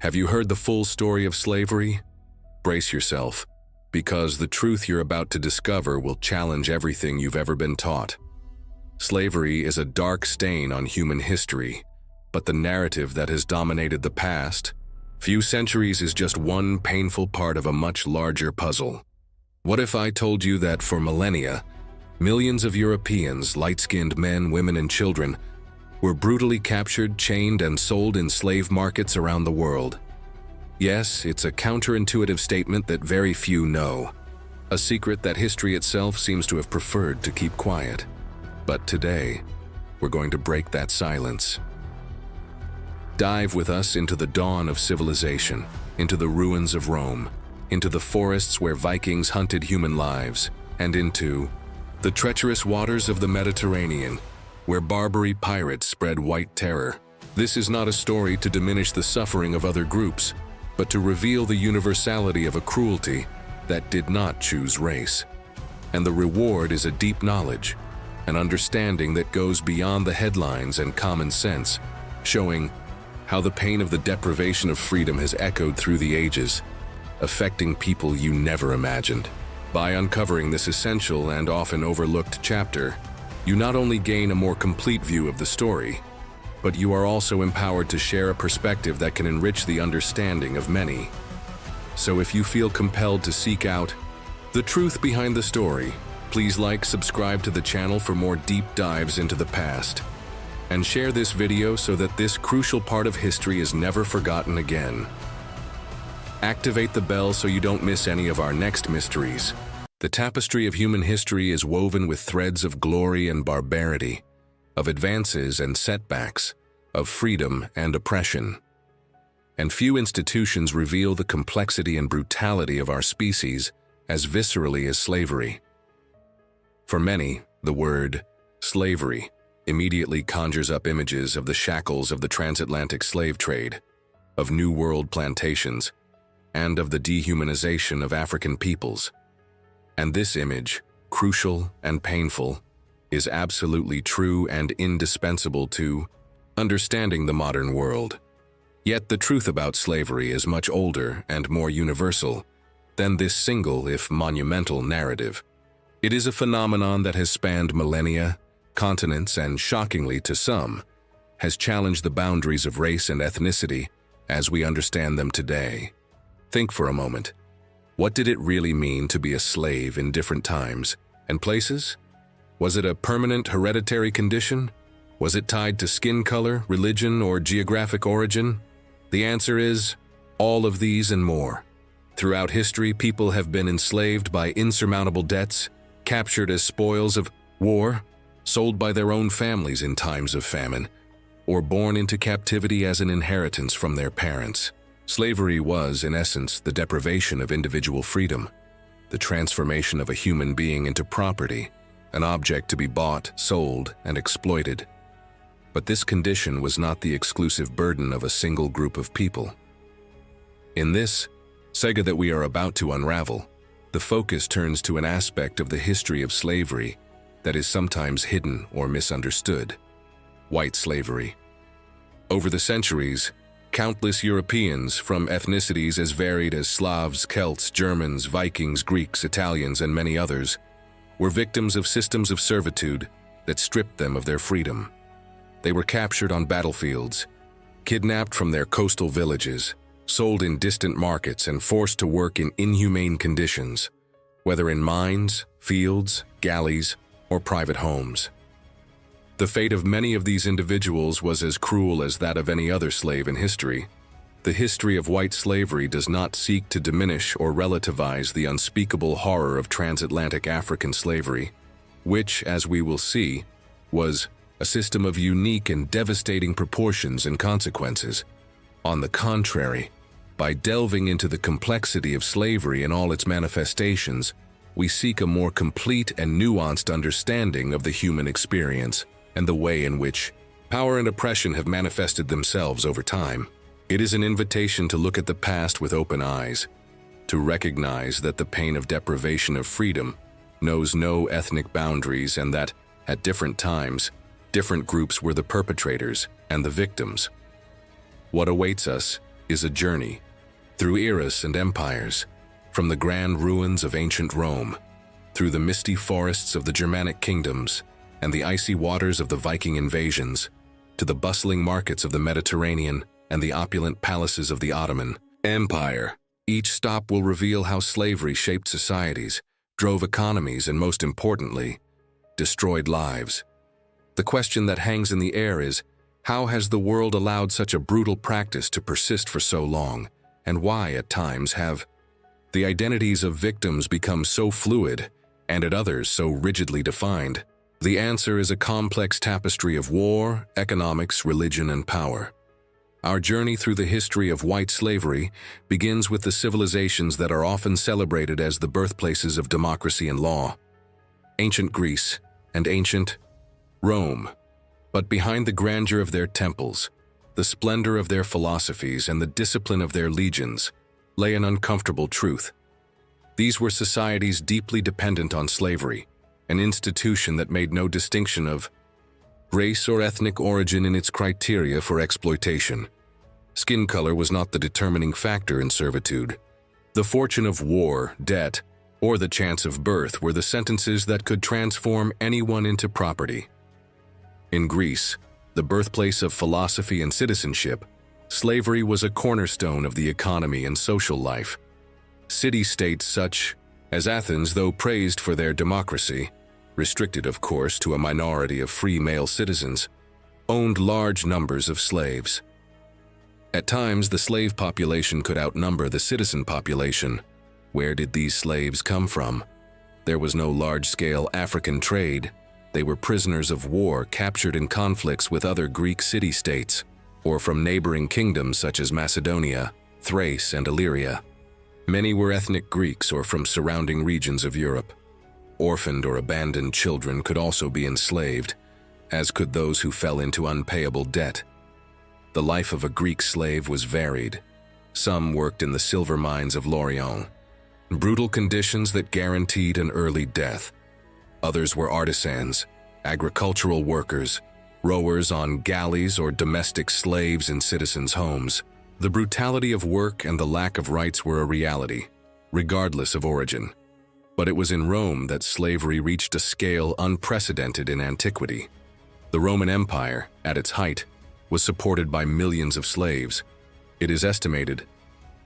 Have you heard the full story of slavery? Brace yourself, because the truth you're about to discover will challenge everything you've ever been taught. Slavery is a dark stain on human history, but the narrative that has dominated the past few centuries is just one painful part of a much larger puzzle. What if I told you that for millennia, millions of Europeans, light-skinned men, women, and children, were brutally captured, chained, and sold in slave markets around the world? Yes, it's a counterintuitive statement that very few know, a secret that history itself seems to have preferred to keep quiet. But today, we're going to break that silence. Dive with us into the dawn of civilization, into the ruins of Rome, into the forests where Vikings hunted human lives, and into the treacherous waters of the Mediterranean, where Barbary pirates spread white terror. This is not a story to diminish the suffering of other groups, but to reveal the universality of a cruelty that did not choose race. And the reward is a deep knowledge, an understanding that goes beyond the headlines and common sense, showing how the pain of the deprivation of freedom has echoed through the ages, affecting people you never imagined. By uncovering this essential and often overlooked chapter, you not only gain a more complete view of the story, but you are also empowered to share a perspective that can enrich the understanding of many. So if you feel compelled to seek out the truth behind the story, please like, subscribe to the channel for more deep dives into the past, and share this video so that this crucial part of history is never forgotten again. Activate the bell so you don't miss any of our next mysteries. The tapestry of human history is woven with threads of glory and barbarity, of advances and setbacks, of freedom and oppression. And few institutions reveal the complexity and brutality of our species as viscerally as slavery. For many, the word slavery immediately conjures up images of the shackles of the transatlantic slave trade, of New World plantations, and of the dehumanization of African peoples. And this image, crucial and painful, is absolutely true and indispensable to understanding the modern world. Yet the truth about slavery is much older and more universal than this single, if monumental, narrative. It is a phenomenon that has spanned millennia, continents, and shockingly to some, has challenged the boundaries of race and ethnicity as we understand them today. Think for a moment. What did it really mean to be a slave in different times and places? Was it a permanent hereditary condition? Was it tied to skin color, religion, or geographic origin? The answer is all of these and more. Throughout history, people have been enslaved by insurmountable debts, captured as spoils of war, sold by their own families in times of famine, or born into captivity as an inheritance from their parents. Slavery was, in essence, the deprivation of individual freedom, the transformation of a human being into property, an object to be bought, sold, and exploited. But this condition was not the exclusive burden of a single group of people. In this saga that we are about to unravel, the focus turns to an aspect of the history of slavery that is sometimes hidden or misunderstood: white slavery. Over the centuries, countless Europeans from ethnicities as varied as Slavs, Celts, Germans, Vikings, Greeks, Italians, and many others were victims of systems of servitude that stripped them of their freedom. They were captured on battlefields, kidnapped from their coastal villages, sold in distant markets, and forced to work in inhumane conditions, whether in mines, fields, galleys, or private homes. The fate of many of these individuals was as cruel as that of any other slave in history. The history of white slavery does not seek to diminish or relativize the unspeakable horror of transatlantic African slavery, which, as we will see, was a system of unique and devastating proportions and consequences. On the contrary, by delving into the complexity of slavery in all its manifestations, we seek a more complete and nuanced understanding of the human experience and the way in which power and oppression have manifested themselves over time. It is an invitation to look at the past with open eyes, to recognize that the pain of deprivation of freedom knows no ethnic boundaries, and that, at different times, different groups were the perpetrators and the victims. What awaits us is a journey through eras and empires, from the grand ruins of ancient Rome, through the misty forests of the Germanic kingdoms and the icy waters of the Viking invasions, to the bustling markets of the Mediterranean and the opulent palaces of the Ottoman Empire. Each stop will reveal how slavery shaped societies, drove economies, and most importantly, destroyed lives. The question that hangs in the air is, how has the world allowed such a brutal practice to persist for so long, and why, at times, have the identities of victims become so fluid, and at others so rigidly defined? The answer is a complex tapestry of war, economics, religion, and power. Our journey through the history of white slavery begins with the civilizations that are often celebrated as the birthplaces of democracy and law: ancient Greece and ancient Rome. But behind the grandeur of their temples, the splendor of their philosophies, and the discipline of their legions lay an uncomfortable truth. These were societies deeply dependent on slavery, an institution that made no distinction of race or ethnic origin in its criteria for exploitation. Skin color was not the determining factor in servitude. The fortune of war, debt, or the chance of birth were the sentences that could transform anyone into property. In Greece, the birthplace of philosophy and citizenship, slavery was a cornerstone of the economy and social life. City-states such as Athens, though praised for their democracy, restricted of course to a minority of free male citizens, owned large numbers of slaves. At times, the slave population could outnumber the citizen population. Where did these slaves come from? There was no large-scale African trade. They were prisoners of war captured in conflicts with other Greek city-states, or from neighboring kingdoms such as Macedonia, Thrace, and Illyria. Many were ethnic Greeks or from surrounding regions of Europe. Orphaned or abandoned children could also be enslaved, as could those who fell into unpayable debt. The life of a Greek slave was varied. Some worked in the silver mines of Lorient, brutal conditions that guaranteed an early death. Others were artisans, agricultural workers, rowers on galleys, or domestic slaves in citizens' homes. The brutality of work and the lack of rights were a reality, regardless of origin. But it was in Rome that slavery reached a scale unprecedented in antiquity. The Roman Empire, at its height, was supported by millions of slaves. It is estimated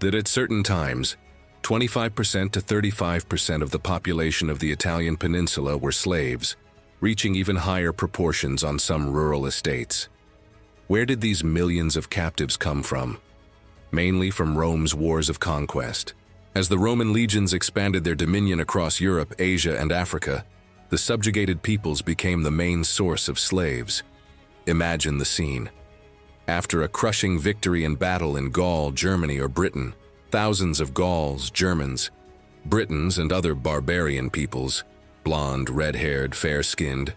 that at certain times, 25% to 35% of the population of the Italian peninsula were slaves, reaching even higher proportions on some rural estates. Where did these millions of captives come from? Mainly from Rome's wars of conquest. As the Roman legions expanded their dominion across Europe, Asia, and Africa, the subjugated peoples became the main source of slaves. Imagine the scene. After a crushing victory in battle in Gaul, Germany, or Britain, thousands of Gauls, Germans, Britons, and other barbarian peoples, blonde, red-haired, fair-skinned,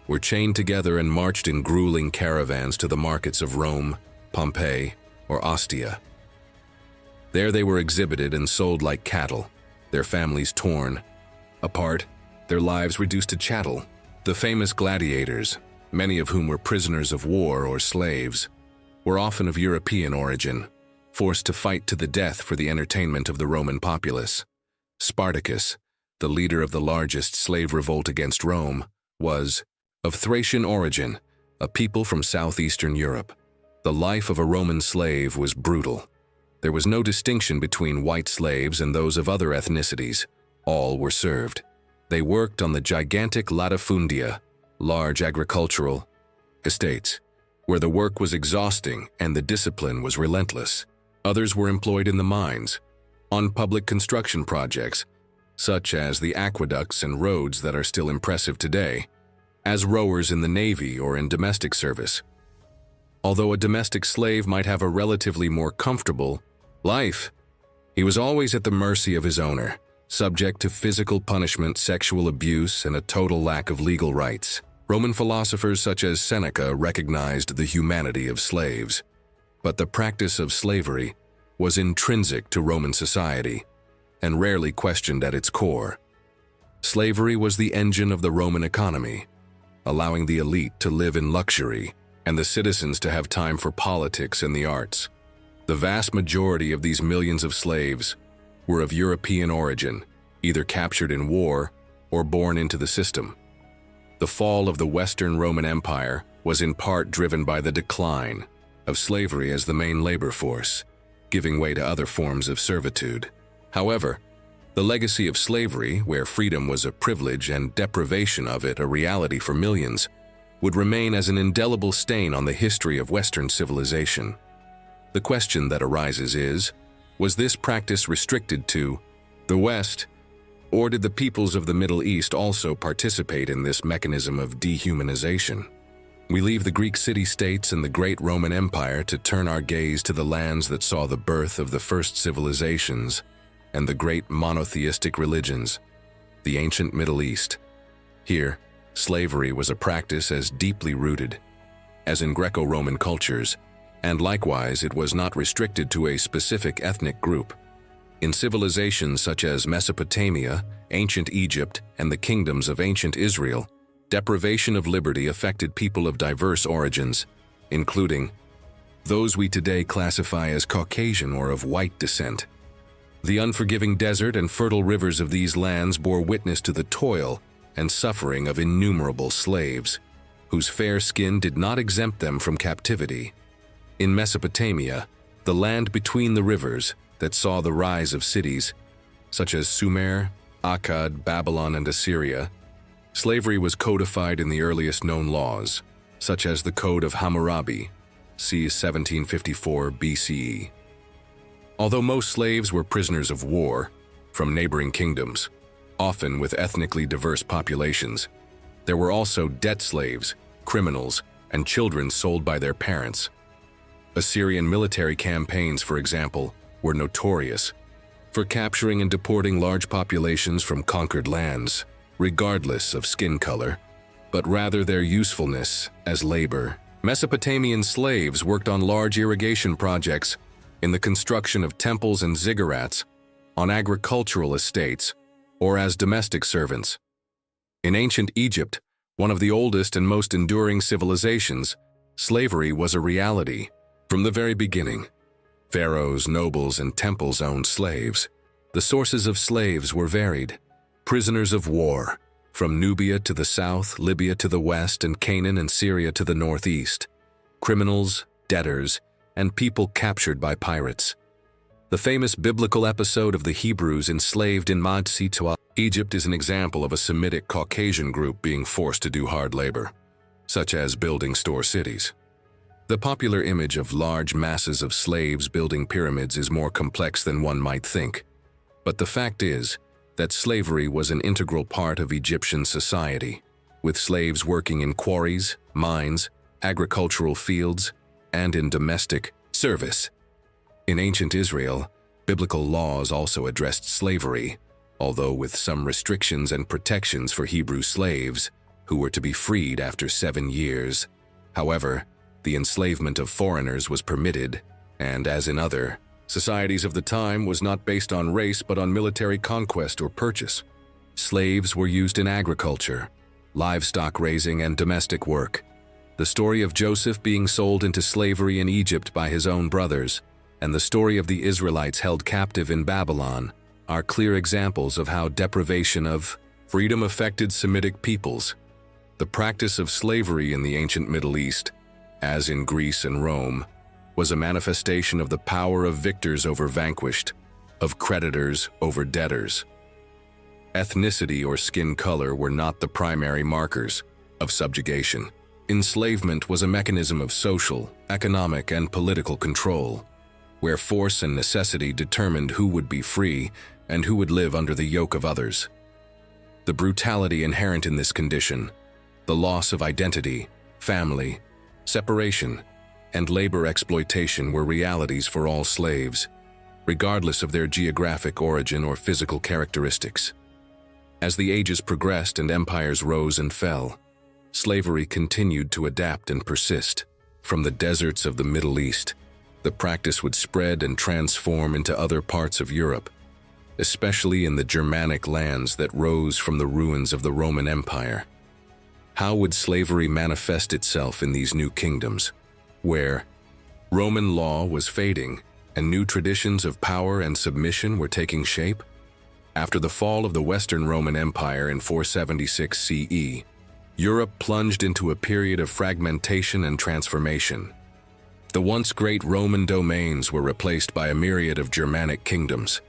were chained together and marched in grueling caravans to the markets of Rome, Pompeii, or Ostia. There they were exhibited and sold like cattle, their families torn apart, their lives reduced to chattel. The famous gladiators, many of whom were prisoners of war or slaves, were often of European origin, forced to fight to the death for the entertainment of the Roman populace. Spartacus, the leader of the largest slave revolt against Rome, was of Thracian origin, a people from southeastern Europe. The life of a Roman slave was brutal. There was no distinction between white slaves and those of other ethnicities. All were served. They worked on the gigantic latifundia, large agricultural estates, where the work was exhausting and the discipline was relentless. Others were employed in the mines, on public construction projects, such as the aqueducts and roads that are still impressive today, as rowers in the Navy or in domestic service. Although a domestic slave might have a relatively more comfortable life, he was always at the mercy of his owner, subject to physical punishment, sexual abuse, and a total lack of legal rights. Roman philosophers such as Seneca recognized the humanity of slaves. But the practice of slavery was intrinsic to Roman society and rarely questioned at its core. Slavery was the engine of the Roman economy, allowing the elite to live in luxury and the citizens to have time for politics and the arts. The vast majority of these millions of slaves were of European origin, either captured in war or born into the system. The fall of the Western Roman Empire was in part driven by the decline of slavery as the main labor force, giving way to other forms of servitude. However, the legacy of slavery, where freedom was a privilege and deprivation of it a reality for millions, would remain as an indelible stain on the history of Western civilization. The question that arises is, was this practice restricted to the West, or did the peoples of the Middle East also participate in this mechanism of dehumanization? We leave the Greek city-states and the great Roman Empire to turn our gaze to the lands that saw the birth of the first civilizations and the great monotheistic religions, the ancient Middle East. Here, slavery was a practice as deeply rooted as in Greco-Roman cultures, and likewise it was not restricted to a specific ethnic group. In civilizations such as Mesopotamia, ancient Egypt, and the kingdoms of ancient Israel, deprivation of liberty affected people of diverse origins, including those we today classify as Caucasian or of white descent. The unforgiving desert and fertile rivers of these lands bore witness to the toil and suffering of innumerable slaves, whose fair skin did not exempt them from captivity. In Mesopotamia, the land between the rivers that saw the rise of cities, such as Sumer, Akkad, Babylon, and Assyria, slavery was codified in the earliest known laws, such as the Code of Hammurabi, c. 1754 BCE. Although most slaves were prisoners of war from neighboring kingdoms, often with ethnically diverse populations, there were also debt slaves, criminals, and children sold by their parents. Assyrian military campaigns, for example, were notorious for capturing and deporting large populations from conquered lands, regardless of skin color, but rather their usefulness as labor. Mesopotamian slaves worked on large irrigation projects, in the construction of temples and ziggurats, on agricultural estates, or as domestic servants. In ancient Egypt, one of the oldest and most enduring civilizations, slavery was a reality. From the very beginning, pharaohs, nobles, and temples owned slaves. The sources of slaves were varied. Prisoners of war, from Nubia to the south, Libya to the west, and Canaan and Syria to the northeast. Criminals, debtors, and people captured by pirates. The famous biblical episode of the Hebrews enslaved in Mad-Sitwa, Egypt, is an example of a Semitic Caucasian group being forced to do hard labor, such as building store cities. The popular image of large masses of slaves building pyramids is more complex than one might think, but the fact is that slavery was an integral part of Egyptian society, with slaves working in quarries, mines, agricultural fields, and in domestic service. In ancient Israel, biblical laws also addressed slavery, although with some restrictions and protections for Hebrew slaves, who were to be freed after 7 years. However, the enslavement of foreigners was permitted, and as in other societies of the time, was not based on race but on military conquest or purchase. Slaves were used in agriculture, livestock raising, and domestic work. The story of Joseph being sold into slavery in Egypt by his own brothers, and the story of the Israelites held captive in Babylon, are clear examples of how deprivation of freedom affected Semitic peoples. The practice of slavery in the ancient Middle East, as in Greece and Rome, was a manifestation of the power of victors over vanquished, of creditors over debtors. Ethnicity or skin color were not the primary markers of subjugation. Enslavement was a mechanism of social, economic, and political control, where force and necessity determined who would be free and who would live under the yoke of others. The brutality inherent in this condition, the loss of identity, family, separation, and labor exploitation were realities for all slaves, regardless of their geographic origin or physical characteristics. As the ages progressed and empires rose and fell, slavery continued to adapt and persist. From the deserts of the Middle East, the practice would spread and transform into other parts of Europe, especially in the Germanic lands that rose from the ruins of the Roman Empire. How would slavery manifest itself in these new kingdoms, where Roman law was fading and new traditions of power and submission were taking shape. After the fall of the Western Roman Empire in 476 CE, Europe plunged into a period of fragmentation and transformation. The once great Roman domains were replaced by a myriad of Germanic kingdoms: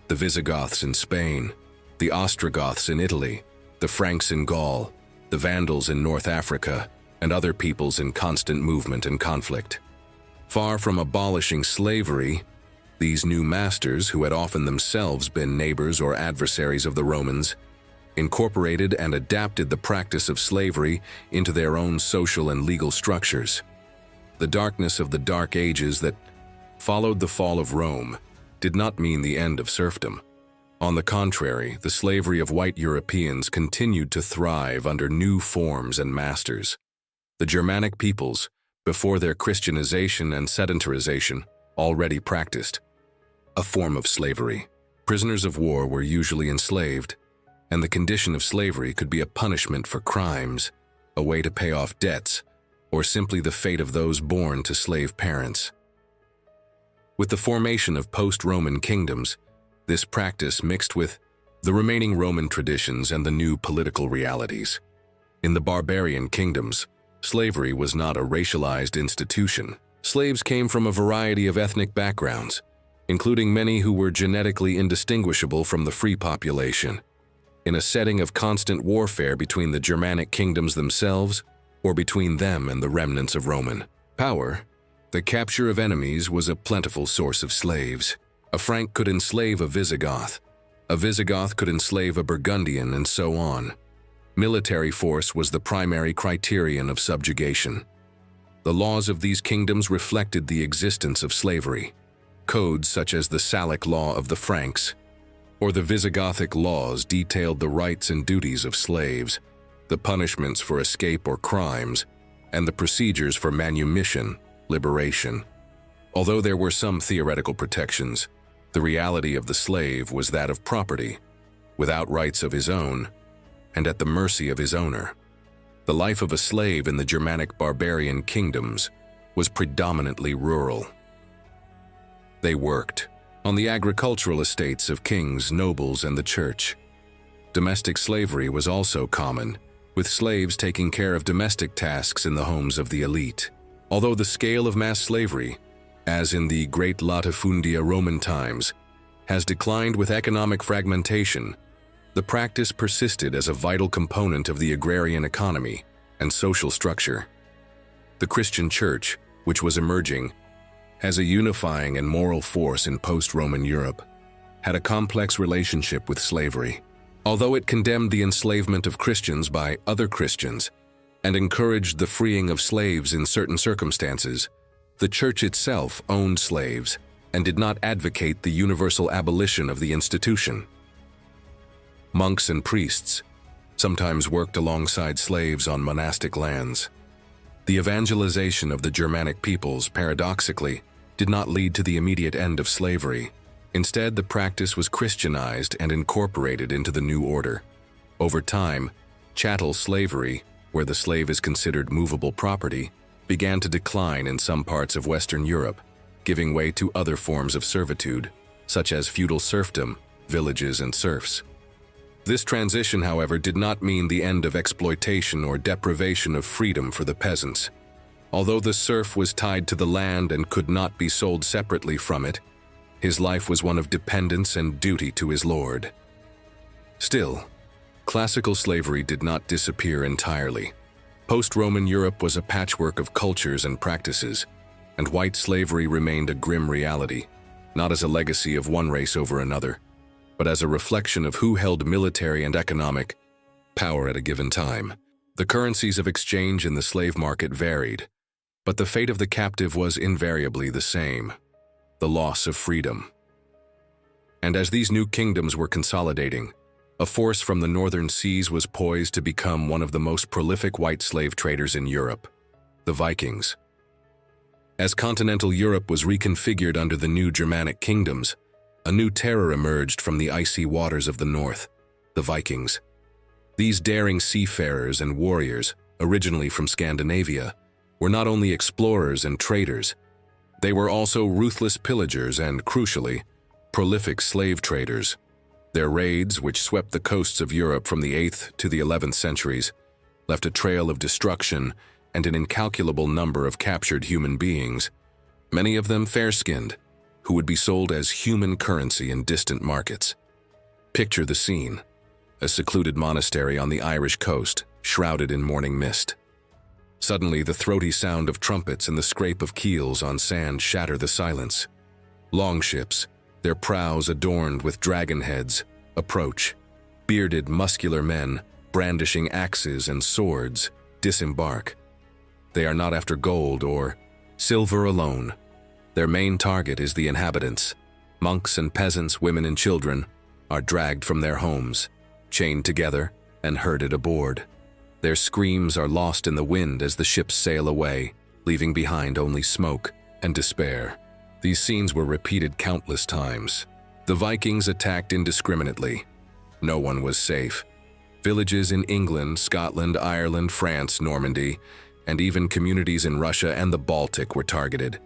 the Visigoths in Spain, the Ostrogoths in Italy, the Franks in Gaul, the Vandals in North Africa, and other peoples in constant movement and conflict. Far from abolishing slavery, these new masters, who had often themselves been neighbors or adversaries of the Romans, incorporated and adapted the practice of slavery into their own social and legal structures. The darkness of the Dark Ages that followed the fall of Rome did not mean the end of serfdom. On the contrary, the slavery of white Europeans continued to thrive under new forms and masters. The Germanic peoples, before their Christianization and sedentarization, already practiced a form of slavery. Prisoners of war were usually enslaved, and the condition of slavery could be a punishment for crimes, a way to pay off debts, or simply the fate of those born to slave parents. With the formation of post-Roman kingdoms, this practice mixed with the remaining Roman traditions and the new political realities. In the barbarian kingdoms, slavery was not a racialized institution. Slaves came from a variety of ethnic backgrounds, including many who were genetically indistinguishable from the free population. In a setting of constant warfare between the Germanic kingdoms themselves, or between them and the remnants of Roman power, the capture of enemies was a plentiful source of slaves. A Frank could enslave a Visigoth could enslave a Burgundian, and so on. Military force was the primary criterion of subjugation. The laws of these kingdoms reflected the existence of slavery. Codes such as the Salic law of the Franks or the Visigothic laws detailed the rights and duties of slaves, the punishments for escape or crimes, and the procedures for manumission, liberation. Although there were some theoretical protections, the reality of the slave was that of property, without rights of his own, and at the mercy of his owner. The life of a slave in the Germanic barbarian kingdoms was predominantly rural. They worked on the agricultural estates of kings, nobles, and the church. Domestic slavery was also common, with slaves taking care of domestic tasks in the homes of the elite. Although the scale of mass slavery, as in the great latifundia Roman times, has declined with economic fragmentation, the practice persisted as a vital component of the agrarian economy and social structure. The Christian Church, which was emerging as a unifying and moral force in post-Roman Europe, had a complex relationship with slavery. Although it condemned the enslavement of Christians by other Christians and encouraged the freeing of slaves in certain circumstances, the Church itself owned slaves and did not advocate the universal abolition of the institution. Monks and priests sometimes worked alongside slaves on monastic lands. The evangelization of the Germanic peoples, paradoxically, did not lead to the immediate end of slavery. Instead, the practice was Christianized and incorporated into the new order. Over time, chattel slavery, where the slave is considered movable property, began to decline in some parts of Western Europe, giving way to other forms of servitude, such as feudal serfdom, villages, and serfs. This transition, however, did not mean the end of exploitation or deprivation of freedom for the peasants. Although the serf was tied to the land and could not be sold separately from it, his life was one of dependence and duty to his lord. Still, classical slavery did not disappear entirely. Post-Roman Europe was a patchwork of cultures and practices, and white slavery remained a grim reality, not as a legacy of one race over another, but as a reflection of who held military and economic power at a given time. The currencies of exchange in the slave market varied, but the fate of the captive was invariably the same: the loss of freedom. And as these new kingdoms were consolidating, a force from the northern seas was poised to become one of the most prolific white slave traders in Europe: the Vikings. As continental Europe was reconfigured under the new Germanic kingdoms, a new terror emerged from the icy waters of the north: the Vikings. These daring seafarers and warriors, originally from Scandinavia, were not only explorers and traders, They were also ruthless pillagers and, crucially, prolific slave traders. Their raids, which swept the coasts of Europe from the 8th to the 11th centuries, left a trail of destruction and an incalculable number of captured human beings, many of them fair-skinned, who would be sold as human currency in distant markets. Picture the scene: a secluded monastery on the Irish coast, shrouded in morning mist. Suddenly, the throaty sound of trumpets and the scrape of keels on sand shatter the silence. Longships, their prows adorned with dragon heads, approach. Bearded, muscular men, brandishing axes and swords, disembark. They are not after gold or silver alone. Their main target is the inhabitants. Monks and peasants, women and children, are dragged from their homes, chained together, and herded aboard. Their screams are lost in the wind as the ships sail away, leaving behind only smoke and despair. These scenes were repeated countless times. The Vikings attacked indiscriminately. No one was safe. Villages in England, Scotland, Ireland, France, Normandy, and even communities in Russia and the Baltic were targeted.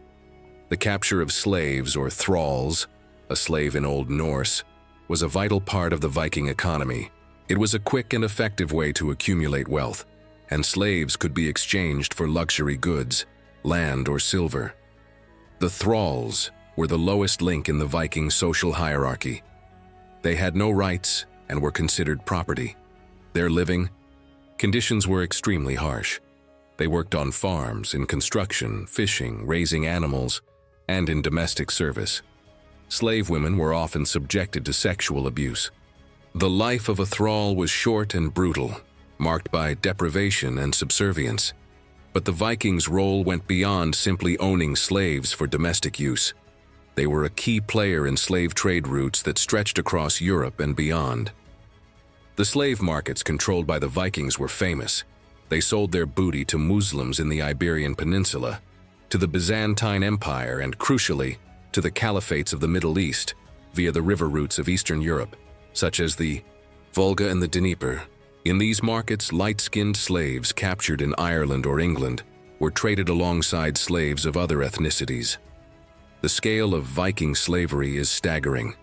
The capture of slaves, or thralls, a slave in Old Norse, was a vital part of the Viking economy. It was a quick and effective way to accumulate wealth, and slaves could be exchanged for luxury goods, land, or silver. The thralls were the lowest link in the Viking social hierarchy. They had no rights and were considered property. Their living conditions were extremely harsh. They worked on farms, in construction, fishing, raising animals, and in domestic service. Slave women were often subjected to sexual abuse. The life of a thrall was short and brutal, marked by deprivation and subservience. But the Vikings' role went beyond simply owning slaves for domestic use. They were a key player in slave trade routes that stretched across Europe and beyond. The slave markets controlled by the Vikings were famous. They sold their booty to Muslims in the Iberian Peninsula, to the Byzantine Empire, and crucially, to the caliphates of the Middle East via the river routes of Eastern Europe, such as the Volga and the Dnieper. In these markets, light-skinned slaves captured in Ireland or England were traded alongside slaves of other ethnicities. The scale of Viking slavery is staggering.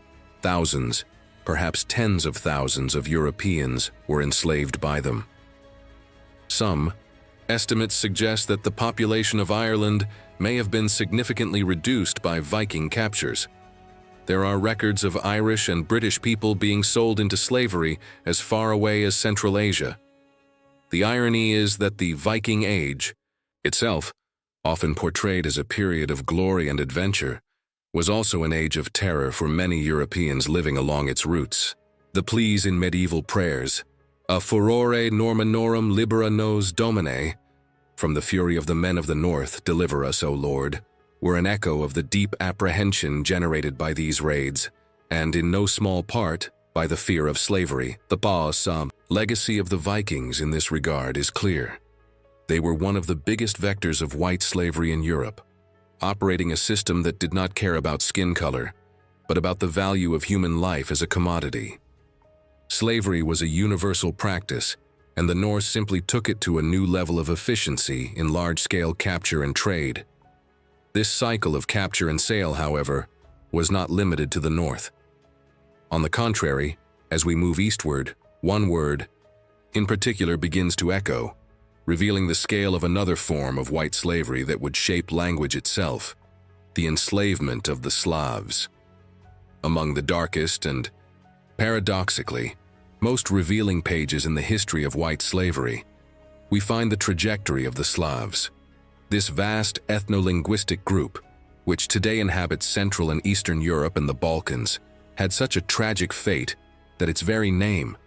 Thousands, perhaps tens of thousands of Europeans were enslaved by them. Some estimates suggest that the population of Ireland may have been significantly reduced by Viking captures. There are records of Irish and British people being sold into slavery as far away as Central Asia. The irony is that the Viking Age, itself often portrayed as a period of glory and adventure, was also an age of terror for many Europeans living along its routes. The pleas in medieval prayers, "A furore Normanorum libera nos Domine," "From the fury of the men of the north, deliver us, O Lord," were an echo of the deep apprehension generated by these raids, and in no small part by the fear of slavery. The Baasam legacy of the Vikings in this regard is clear. They were one of the biggest vectors of white slavery in Europe, operating a system that did not care about skin color, but about the value of human life as a commodity. Slavery was a universal practice, and the Norse simply took it to a new level of efficiency in large-scale capture and trade. This cycle of capture and sale, however, was not limited to the north. On the contrary, as we move eastward, one word, in particular, begins to echo, revealing the scale of another form of white slavery that would shape language itself: the enslavement of the Slavs. Among the darkest and, paradoxically, most revealing pages in the history of white slavery, we find the trajectory of the Slavs. This vast ethno-linguistic group, which today inhabits Central and Eastern Europe and the Balkans, had such a tragic fate that its very name,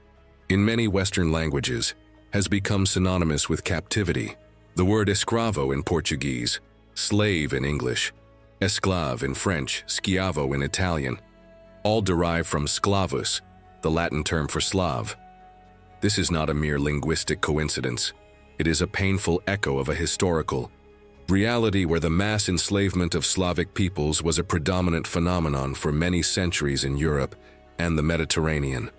in many Western languages, has become synonymous with captivity. The word escravo in Portuguese, slave in English, esclave in French, schiavo in Italian, all derive from sclavus, the Latin term for Slav. This is not a mere linguistic coincidence. It is a painful echo of a historical reality where the mass enslavement of Slavic peoples was a predominant phenomenon for many centuries in Europe and the Mediterranean.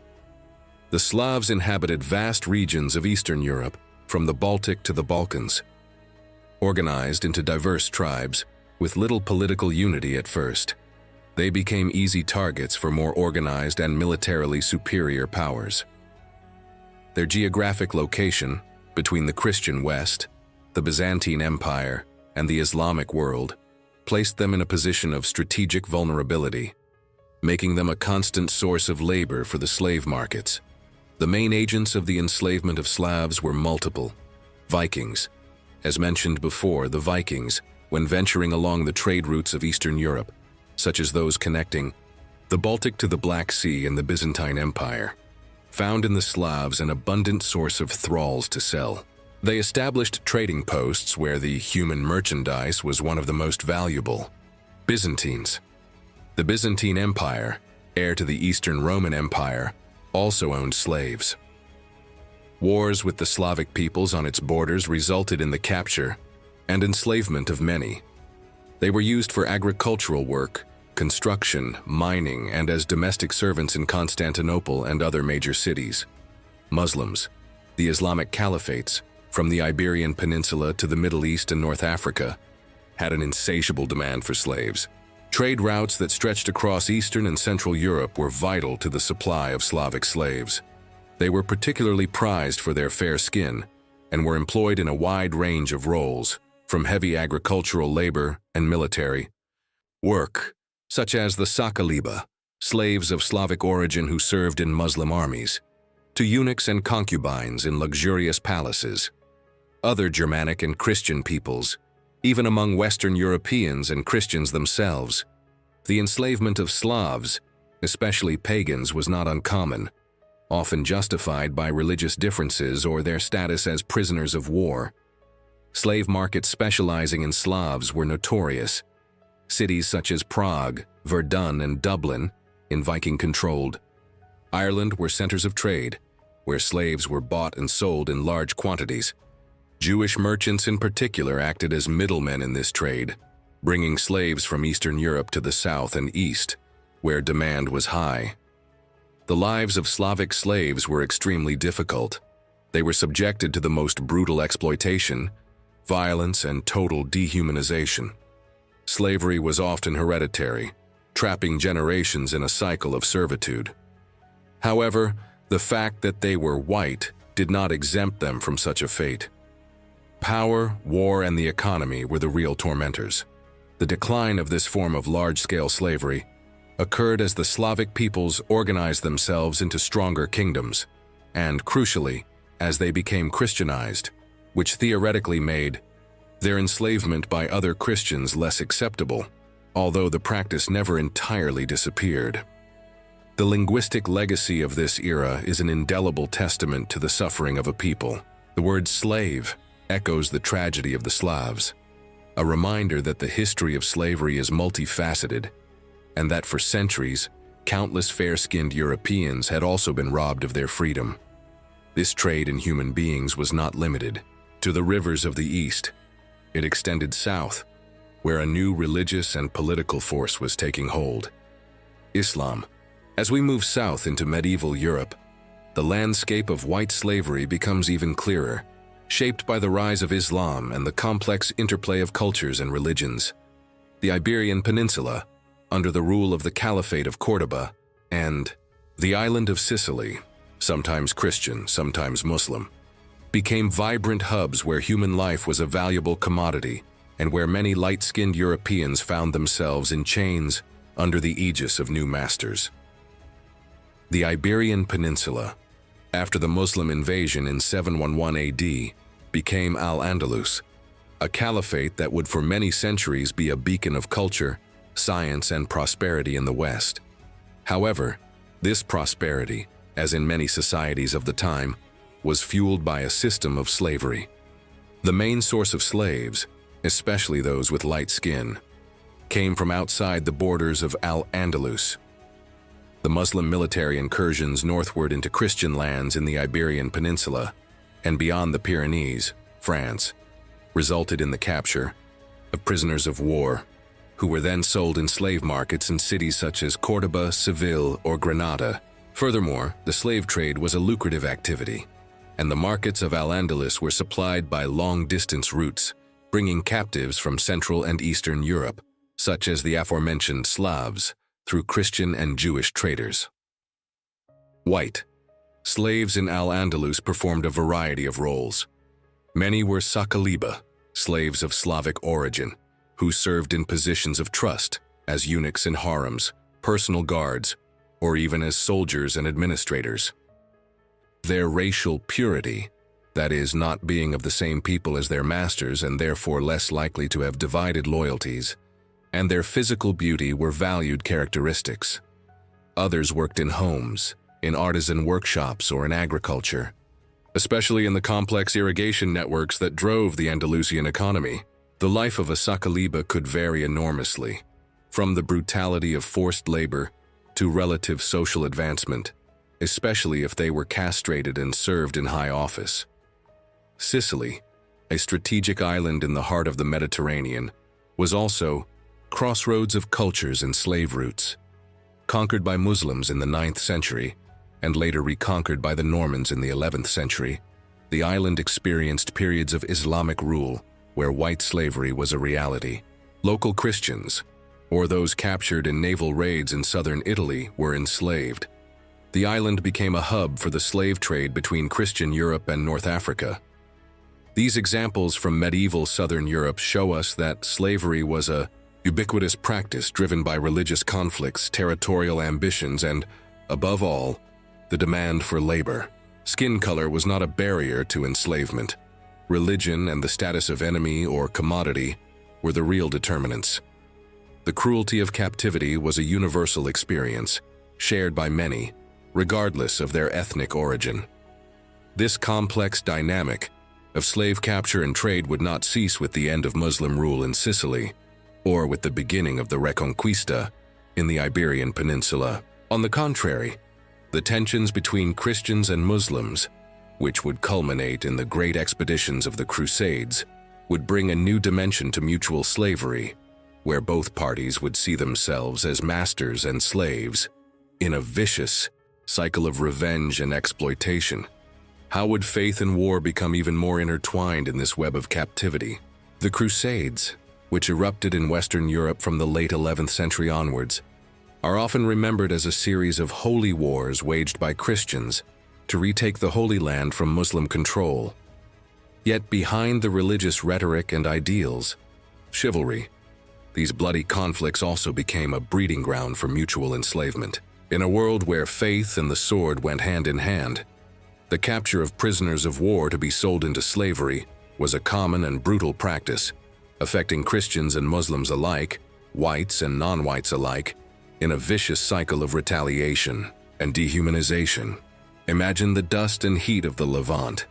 The Slavs inhabited vast regions of Eastern Europe, from the Baltic to the Balkans. Organized into diverse tribes, with little political unity at first. They became easy targets for more organized and militarily superior powers. Their geographic location, between the Christian West, the Byzantine Empire, and the Islamic world, placed them in a position of strategic vulnerability, making them a constant source of labor for the slave markets. The main agents of the enslavement of Slavs were multiple. Vikings. As mentioned before, the Vikings, when venturing along the trade routes of Eastern Europe, such as those connecting the Baltic to the Black Sea and the Byzantine Empire, found in the Slavs an abundant source of thralls to sell. They established trading posts where the human merchandise was one of the most valuable. Byzantines. The Byzantine Empire, heir to the Eastern Roman Empire, also owned slaves. Wars with the Slavic peoples on its borders resulted in the capture and enslavement of many. They were used for agricultural work, construction, mining, and as domestic servants in Constantinople and other major cities. Muslims. The Islamic caliphates, from the Iberian Peninsula to the Middle East and North Africa, had an insatiable demand for slaves. Trade routes that stretched across Eastern and Central Europe were vital to the supply of Slavic slaves. They were particularly prized for their fair skin and were employed in a wide range of roles, from heavy agricultural labor and military work, such as the Sakaliba, slaves of Slavic origin who served in Muslim armies, to eunuchs and concubines in luxurious palaces. Other Germanic and Christian peoples, even among Western Europeans and Christians themselves, the enslavement of Slavs, especially pagans, was not uncommon, often justified by religious differences or their status as prisoners of war. Slave markets specializing in Slavs were notorious. Cities such as Prague, Verdun, and Dublin, in Viking-controlled Ireland, were centers of trade, where slaves were bought and sold in large quantities. Jewish merchants in particular acted as middlemen in this trade, bringing slaves from Eastern Europe to the south and east, where demand was high. The lives of Slavic slaves were extremely difficult. They were subjected to the most brutal exploitation, violence, and total dehumanization. Slavery was often hereditary, trapping generations in a cycle of servitude. However, the fact that they were white did not exempt them from such a fate. Power, war, and the economy were the real tormentors. The decline of this form of large-scale slavery occurred as the Slavic peoples organized themselves into stronger kingdoms, and, crucially, as they became Christianized, which theoretically made their enslavement by other Christians less acceptable, although the practice never entirely disappeared. The linguistic legacy of this era is an indelible testament to the suffering of a people. The word slave echoes the tragedy of the Slavs, a reminder that the history of slavery is multifaceted, and that for centuries, countless fair-skinned Europeans had also been robbed of their freedom. This trade in human beings was not limited to the rivers of the East. It extended south, where a new religious and political force was taking hold: Islam. As we move south into medieval Europe, the landscape of white slavery becomes even clearer, shaped by the rise of Islam and the complex interplay of cultures and religions. The Iberian Peninsula, under the rule of the Caliphate of Córdoba, and the island of Sicily, sometimes Christian, sometimes Muslim, became vibrant hubs where human life was a valuable commodity and where many light-skinned Europeans found themselves in chains under the aegis of new masters. The Iberian Peninsula, after the Muslim invasion in 711 AD, became Al-Andalus, a caliphate that would for many centuries be a beacon of culture, science, and prosperity in the West. However, this prosperity, as in many societies of the time, was fueled by a system of slavery. The main source of slaves, especially those with light skin, came from outside the borders of Al-Andalus. The Muslim military incursions northward into Christian lands in the Iberian Peninsula and beyond the Pyrenees, France, resulted in the capture of prisoners of war, who were then sold in slave markets in cities such as Córdoba, Seville, or Granada. Furthermore, the slave trade was a lucrative activity, and the markets of Al-Andalus were supplied by long-distance routes, bringing captives from Central and Eastern Europe, such as the aforementioned Slavs, through Christian and Jewish traders. White. Slaves in Al-Andalus performed a variety of roles. Many were sakaliba, slaves of Slavic origin, who served in positions of trust, as eunuchs in harems, personal guards, or even as soldiers and administrators. Their racial purity, that is, not being of the same people as their masters and therefore less likely to have divided loyalties, and their physical beauty were valued characteristics. Others worked in homes, in artisan workshops, or in agriculture, especially in the complex irrigation networks that drove the Andalusian economy. The life of a sakaliba could vary enormously, from the brutality of forced labor to relative social advancement, especially if they were castrated and served in high office. Sicily, a strategic island in the heart of the Mediterranean, was also crossroads of cultures and slave routes. Conquered by Muslims in the 9th century, and later reconquered by the Normans in the 11th century, the island experienced periods of Islamic rule where white slavery was a reality. Local Christians, or those captured in naval raids in southern Italy, were enslaved. The island became a hub for the slave trade between Christian Europe and North Africa. These examples from medieval southern Europe show us that slavery was a ubiquitous practice driven by religious conflicts, territorial ambitions, and, above all, the demand for labor. Skin color was not a barrier to enslavement. Religion and the status of enemy or commodity were the real determinants. The cruelty of captivity was a universal experience, shared by many, regardless of their ethnic origin. This complex dynamic of slave capture and trade would not cease with the end of Muslim rule in Sicily, or with the beginning of the Reconquista in the Iberian Peninsula. On the contrary, the tensions between Christians and Muslims, which would culminate in the great expeditions of the Crusades, would bring a new dimension to mutual slavery, where both parties would see themselves as masters and slaves, in a vicious cycle of revenge and exploitation. How would faith and war become even more intertwined in this web of captivity? The Crusades, which erupted in Western Europe from the late 11th century onwards, are often remembered as a series of holy wars waged by Christians to retake the Holy Land from Muslim control. Yet behind the religious rhetoric and ideals, chivalry, these bloody conflicts also became a breeding ground for mutual enslavement. In a world where faith and the sword went hand in hand, the capture of prisoners of war to be sold into slavery was a common and brutal practice, affecting Christians and Muslims alike, whites and non-whites alike, in a vicious cycle of retaliation and dehumanization. Imagine the dust and heat of the Levant,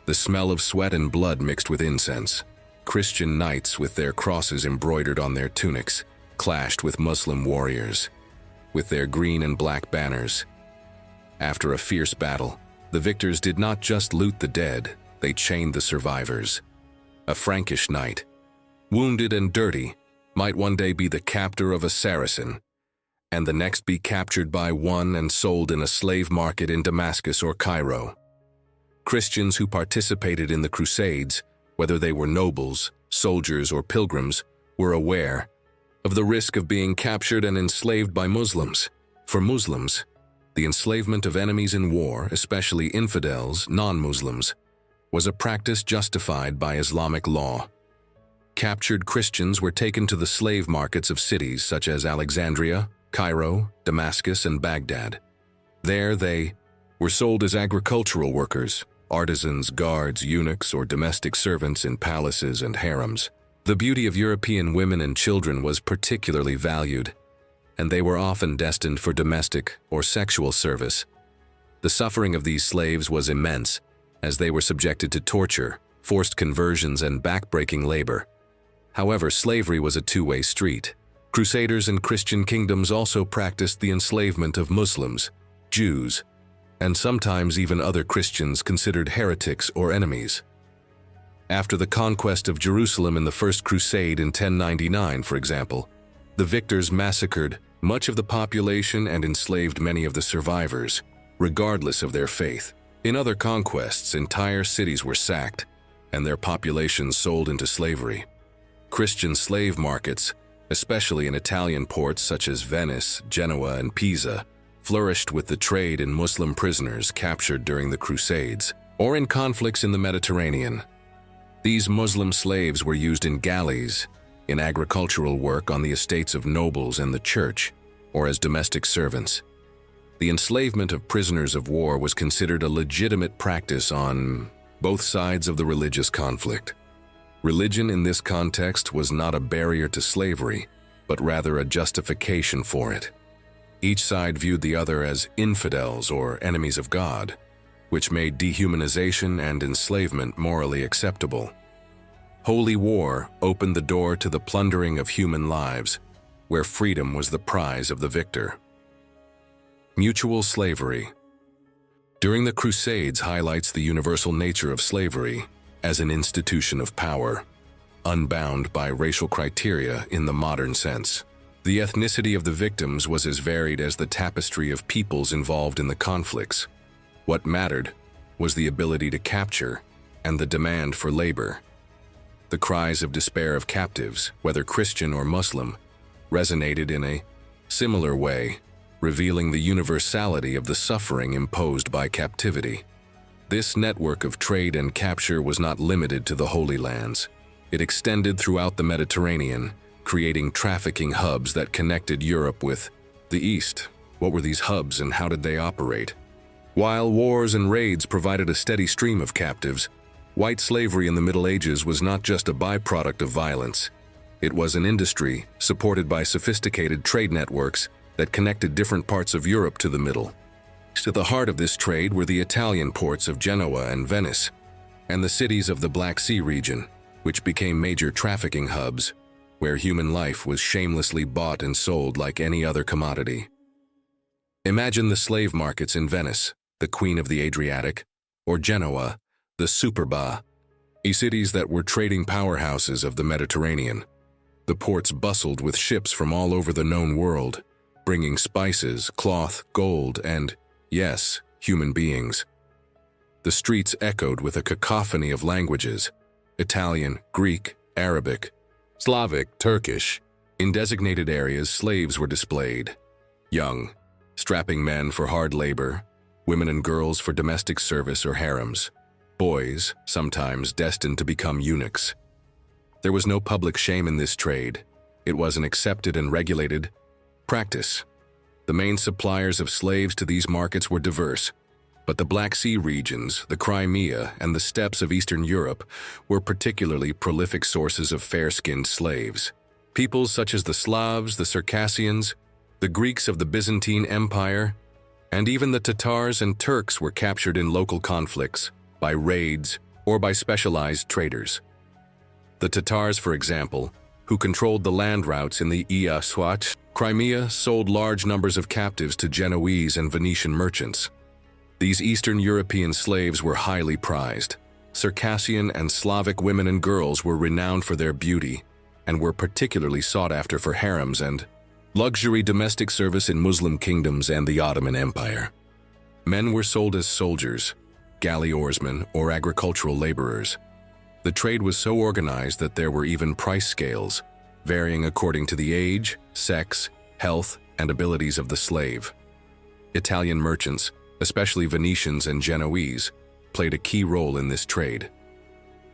the smell of sweat and blood mixed with incense. Christian knights with their crosses embroidered on their tunics clashed with Muslim warriors, with their green and black banners. After a fierce battle, the victors did not just loot the dead, they chained the survivors. A Frankish knight, wounded and dirty, might one day be the captor of a Saracen, and the next be captured by one and sold in a slave market in Damascus or Cairo. Christians who participated in the Crusades, whether they were nobles, soldiers, or pilgrims, were aware of the risk of being captured and enslaved by Muslims. For Muslims, the enslavement of enemies in war, especially infidels, non-Muslims, was a practice justified by Islamic law. Captured Christians were taken to the slave markets of cities such as Alexandria, Cairo, Damascus, and Baghdad. There they were sold as agricultural workers, artisans, guards, eunuchs, or domestic servants in palaces and harems. The beauty of European women and children was particularly valued, and they were often destined for domestic or sexual service. The suffering of these slaves was immense, as they were subjected to torture, forced conversions, and backbreaking labor. However, slavery was a two-way street. Crusaders and Christian kingdoms also practiced the enslavement of Muslims, Jews, and sometimes even other Christians considered heretics or enemies. After the conquest of Jerusalem in the First Crusade in 1099, for example, the victors massacred much of the population and enslaved many of the survivors, regardless of their faith. In other conquests, entire cities were sacked, and their populations sold into slavery. Christian slave markets, especially in Italian ports such as Venice, Genoa, and Pisa, flourished with the trade in Muslim prisoners captured during the Crusades, or in conflicts in the Mediterranean. These Muslim slaves were used in galleys, in agricultural work on the estates of nobles and the church, or as domestic servants. The enslavement of prisoners of war was considered a legitimate practice on both sides of the religious conflict. Religion in this context was not a barrier to slavery, but rather a justification for it. Each side viewed the other as infidels or enemies of God, which made dehumanization and enslavement morally acceptable. Holy war opened the door to the plundering of human lives, where freedom was the prize of the victor. Mutual slavery. During the Crusades highlights the universal nature of slavery as an institution of power, unbound by racial criteria in the modern sense. The ethnicity of the victims was as varied as the tapestry of peoples involved in the conflicts. What mattered was the ability to capture and the demand for labor. The cries of despair of captives, whether Christian or Muslim, resonated in a similar way, revealing the universality of the suffering imposed by captivity. This network of trade and capture was not limited to the Holy Lands. It extended throughout the Mediterranean, creating trafficking hubs that connected Europe with the East. What were these hubs and how did they operate? While wars and raids provided a steady stream of captives, white slavery in the Middle Ages was not just a byproduct of violence. It was an industry supported by sophisticated trade networks that connected different parts of Europe to the Middle. To the heart of this trade were the Italian ports of Genoa and Venice, and the cities of the Black Sea region, which became major trafficking hubs, where human life was shamelessly bought and sold like any other commodity. Imagine the slave markets in Venice, the Queen of the Adriatic, or Genoa, the Superba, cities that were trading powerhouses of the Mediterranean. The ports bustled with ships from all over the known world, bringing spices, cloth, gold, and, yes, human beings. The streets echoed with a cacophony of languages: Italian, Greek, Arabic, Slavic, Turkish. In designated areas, slaves were displayed. Young, strapping men for hard labor, women and girls for domestic service or harems, boys, sometimes destined to become eunuchs. There was no public shame in this trade. It was an accepted and regulated practice. The main suppliers of slaves to these markets were diverse, but the Black Sea regions, the Crimea, and the steppes of Eastern Europe were particularly prolific sources of fair-skinned slaves. Peoples such as the Slavs, the Circassians, the Greeks of the Byzantine Empire, and even the Tatars and Turks were captured in local conflicts, by raids, or by specialized traders. The Tatars, for example, who controlled the land routes in the Iaswat, Crimea, sold large numbers of captives to Genoese and Venetian merchants. These Eastern European slaves were highly prized. Circassian and Slavic women and girls were renowned for their beauty and were particularly sought after for harems and luxury domestic service in Muslim kingdoms and the Ottoman Empire. Men were sold as soldiers, galley oarsmen, or agricultural laborers. The trade was so organized that there were even price scales, varying according to the age, sex, health, and abilities of the slave. Italian merchants, especially Venetians and Genoese, played a key role in this trade.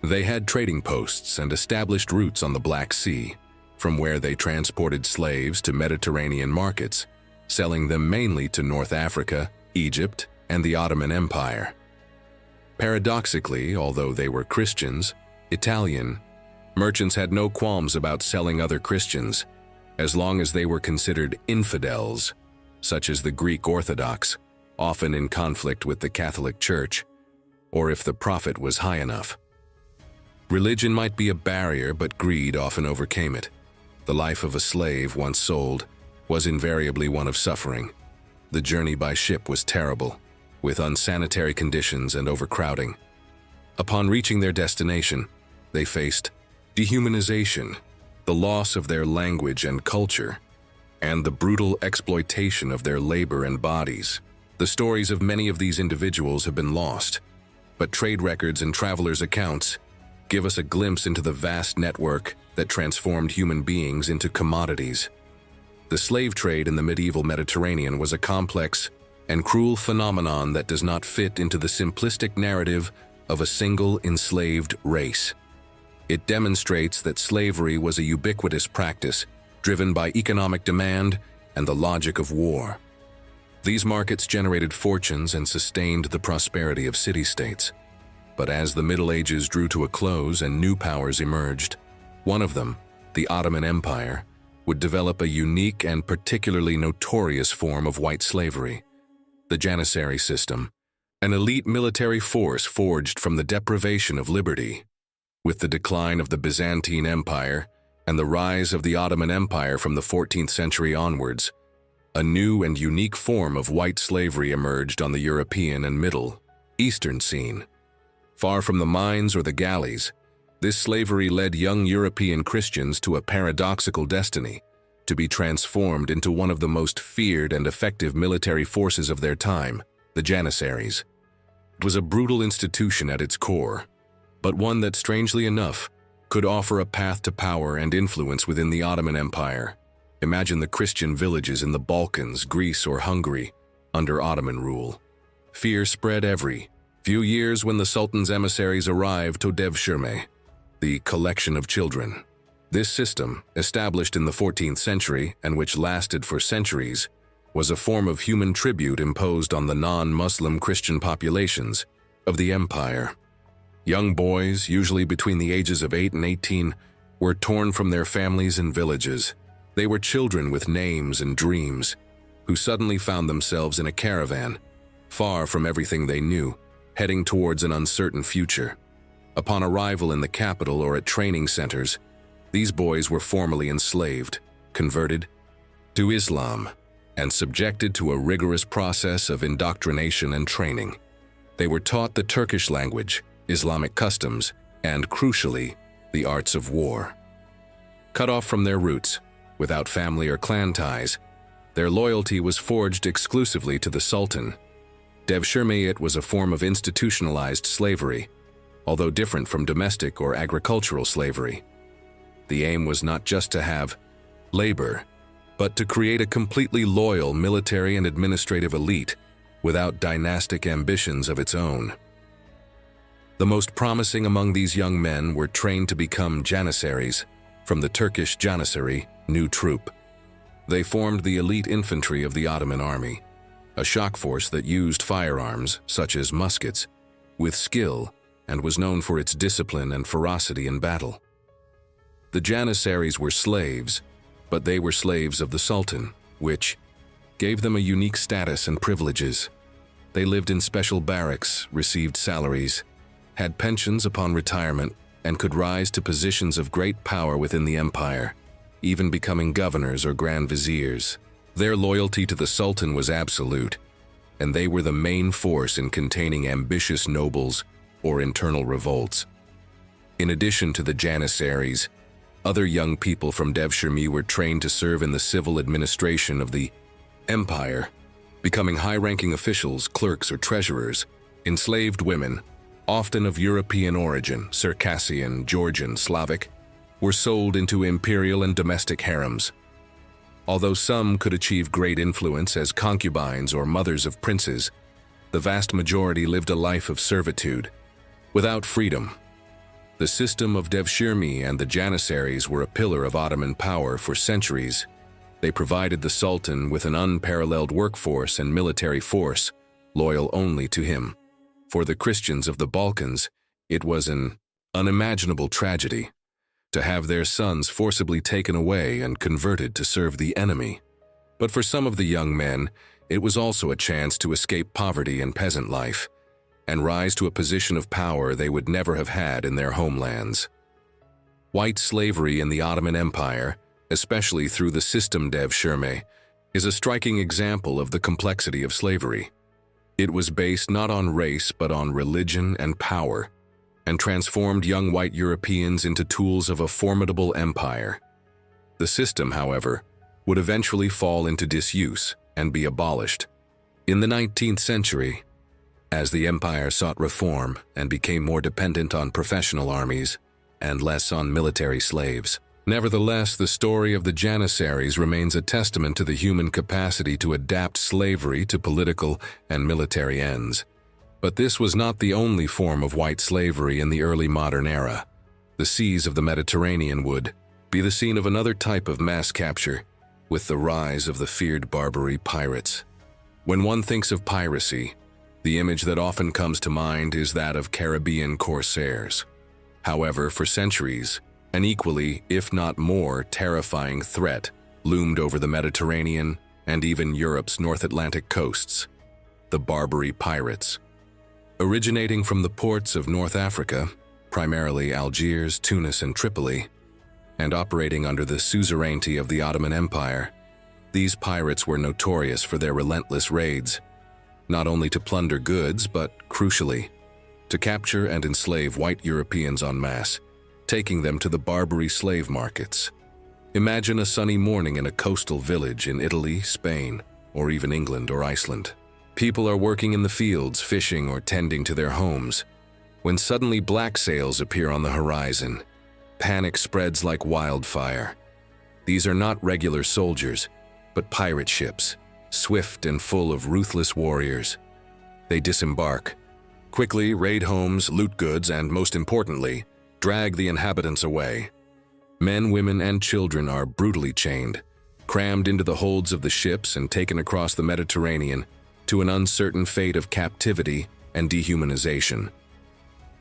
They had trading posts and established routes on the Black Sea, from where they transported slaves to Mediterranean markets, selling them mainly to North Africa, Egypt, and the Ottoman Empire. Paradoxically, although they were Christians, Italian merchants had no qualms about selling other Christians, as long as they were considered infidels, such as the Greek Orthodox, often in conflict with the Catholic Church, or if the profit was high enough. Religion might be a barrier, but greed often overcame it. The life of a slave once sold was invariably one of suffering. The journey by ship was terrible, with unsanitary conditions and overcrowding. Upon reaching their destination, they faced dehumanization, the loss of their language and culture, and the brutal exploitation of their labor and bodies. The stories of many of these individuals have been lost, but trade records and travelers' accounts give us a glimpse into the vast network that transformed human beings into commodities. The slave trade in the medieval Mediterranean was a complex and cruel phenomenon that does not fit into the simplistic narrative of a single enslaved race. It demonstrates that slavery was a ubiquitous practice, driven by economic demand and the logic of war. These markets generated fortunes and sustained the prosperity of city-states. But as the Middle Ages drew to a close and new powers emerged, one of them, the Ottoman Empire, would develop a unique and particularly notorious form of white slavery, the Janissary system, an elite military force forged from the deprivation of liberty. With the decline of the Byzantine Empire and the rise of the Ottoman Empire from the 14th century onwards, a new and unique form of white slavery emerged on the European and Middle Eastern scene. Far from the mines or the galleys, this slavery led young European Christians to a paradoxical destiny, to be transformed into one of the most feared and effective military forces of their time, the Janissaries. It was a brutal institution at its core, but one that, strangely enough, could offer a path to power and influence within the Ottoman Empire. Imagine the Christian villages in the Balkans, Greece, or Hungary under Ottoman rule. Fear spread every few years when the Sultan's emissaries arrived to devshirme, the collection of children. This system, established in the 14th century and which lasted for centuries, was a form of human tribute imposed on the non-Muslim Christian populations of the empire. Young boys, usually between the ages of 8 and 18, were torn from their families and villages. They were children with names and dreams, who suddenly found themselves in a caravan, far from everything they knew, heading towards an uncertain future. Upon arrival in the capital or at training centers, these boys were formally enslaved, converted to Islam, and subjected to a rigorous process of indoctrination and training. They were taught the Turkish language, Islamic customs, and, crucially, the arts of war. Cut off from their roots, without family or clan ties, their loyalty was forged exclusively to the Sultan. Devshirme was a form of institutionalized slavery, although different from domestic or agricultural slavery. The aim was not just to have labor, but to create a completely loyal military and administrative elite without dynastic ambitions of its own. The most promising among these young men were trained to become Janissaries, from the Turkish Janissary, new troop. They formed the elite infantry of the Ottoman army, a shock force that used firearms, such as muskets, with skill and was known for its discipline and ferocity in battle. The Janissaries were slaves, but they were slaves of the Sultan, which gave them a unique status and privileges. They lived in special barracks, received salaries, had pensions upon retirement, and could rise to positions of great power within the empire, even becoming governors or grand viziers. Their loyalty to the Sultan was absolute, and they were the main force in containing ambitious nobles or internal revolts. In addition to the Janissaries, other young people from Devshirme were trained to serve in the civil administration of the empire, becoming high-ranking officials, clerks, or treasurers. Enslaved women, often of European origin, Circassian, Georgian, Slavic, were sold into imperial and domestic harems. Although some could achieve great influence as concubines or mothers of princes, the vast majority lived a life of servitude, without freedom. The system of Devshirme and the Janissaries were a pillar of Ottoman power for centuries. They provided the Sultan with an unparalleled workforce and military force, loyal only to him. For the Christians of the Balkans, it was an unimaginable tragedy to have their sons forcibly taken away and converted to serve the enemy. But for some of the young men, it was also a chance to escape poverty and peasant life, and rise to a position of power they would never have had in their homelands. White slavery in the Ottoman Empire, especially through the system Devshirme, is a striking example of the complexity of slavery. It was based not on race but on religion and power, and transformed young white Europeans into tools of a formidable empire. The system, however, would eventually fall into disuse and be abolished. In the 19th century, as the empire sought reform and became more dependent on professional armies and less on military slaves, Nevertheless, the story of the Janissaries remains a testament to the human capacity to adapt slavery to political and military ends. But this was not the only form of white slavery in the early modern era. The seas of the Mediterranean would be the scene of another type of mass capture, with the rise of the feared Barbary pirates. When one thinks of piracy, the image that often comes to mind is that of Caribbean corsairs. However, for centuries, an equally, if not more, terrifying threat loomed over the Mediterranean and even Europe's North Atlantic coasts: the Barbary pirates. Originating from the ports of North Africa, primarily Algiers, Tunis, and Tripoli, and operating under the suzerainty of the Ottoman Empire, these pirates were notorious for their relentless raids, not only to plunder goods, but, crucially, to capture and enslave white Europeans en masse, taking them to the Barbary slave markets. Imagine a sunny morning in a coastal village in Italy, Spain, or even England or Iceland. People are working in the fields, fishing, or tending to their homes, when suddenly black sails appear on the horizon. Panic spreads like wildfire. These are not regular soldiers, but pirate ships, swift and full of ruthless warriors. They disembark, quickly raid homes, loot goods, and most importantly, drag the inhabitants away. Men, women, and children are brutally chained, crammed into the holds of the ships and taken across the Mediterranean to an uncertain fate of captivity and dehumanization.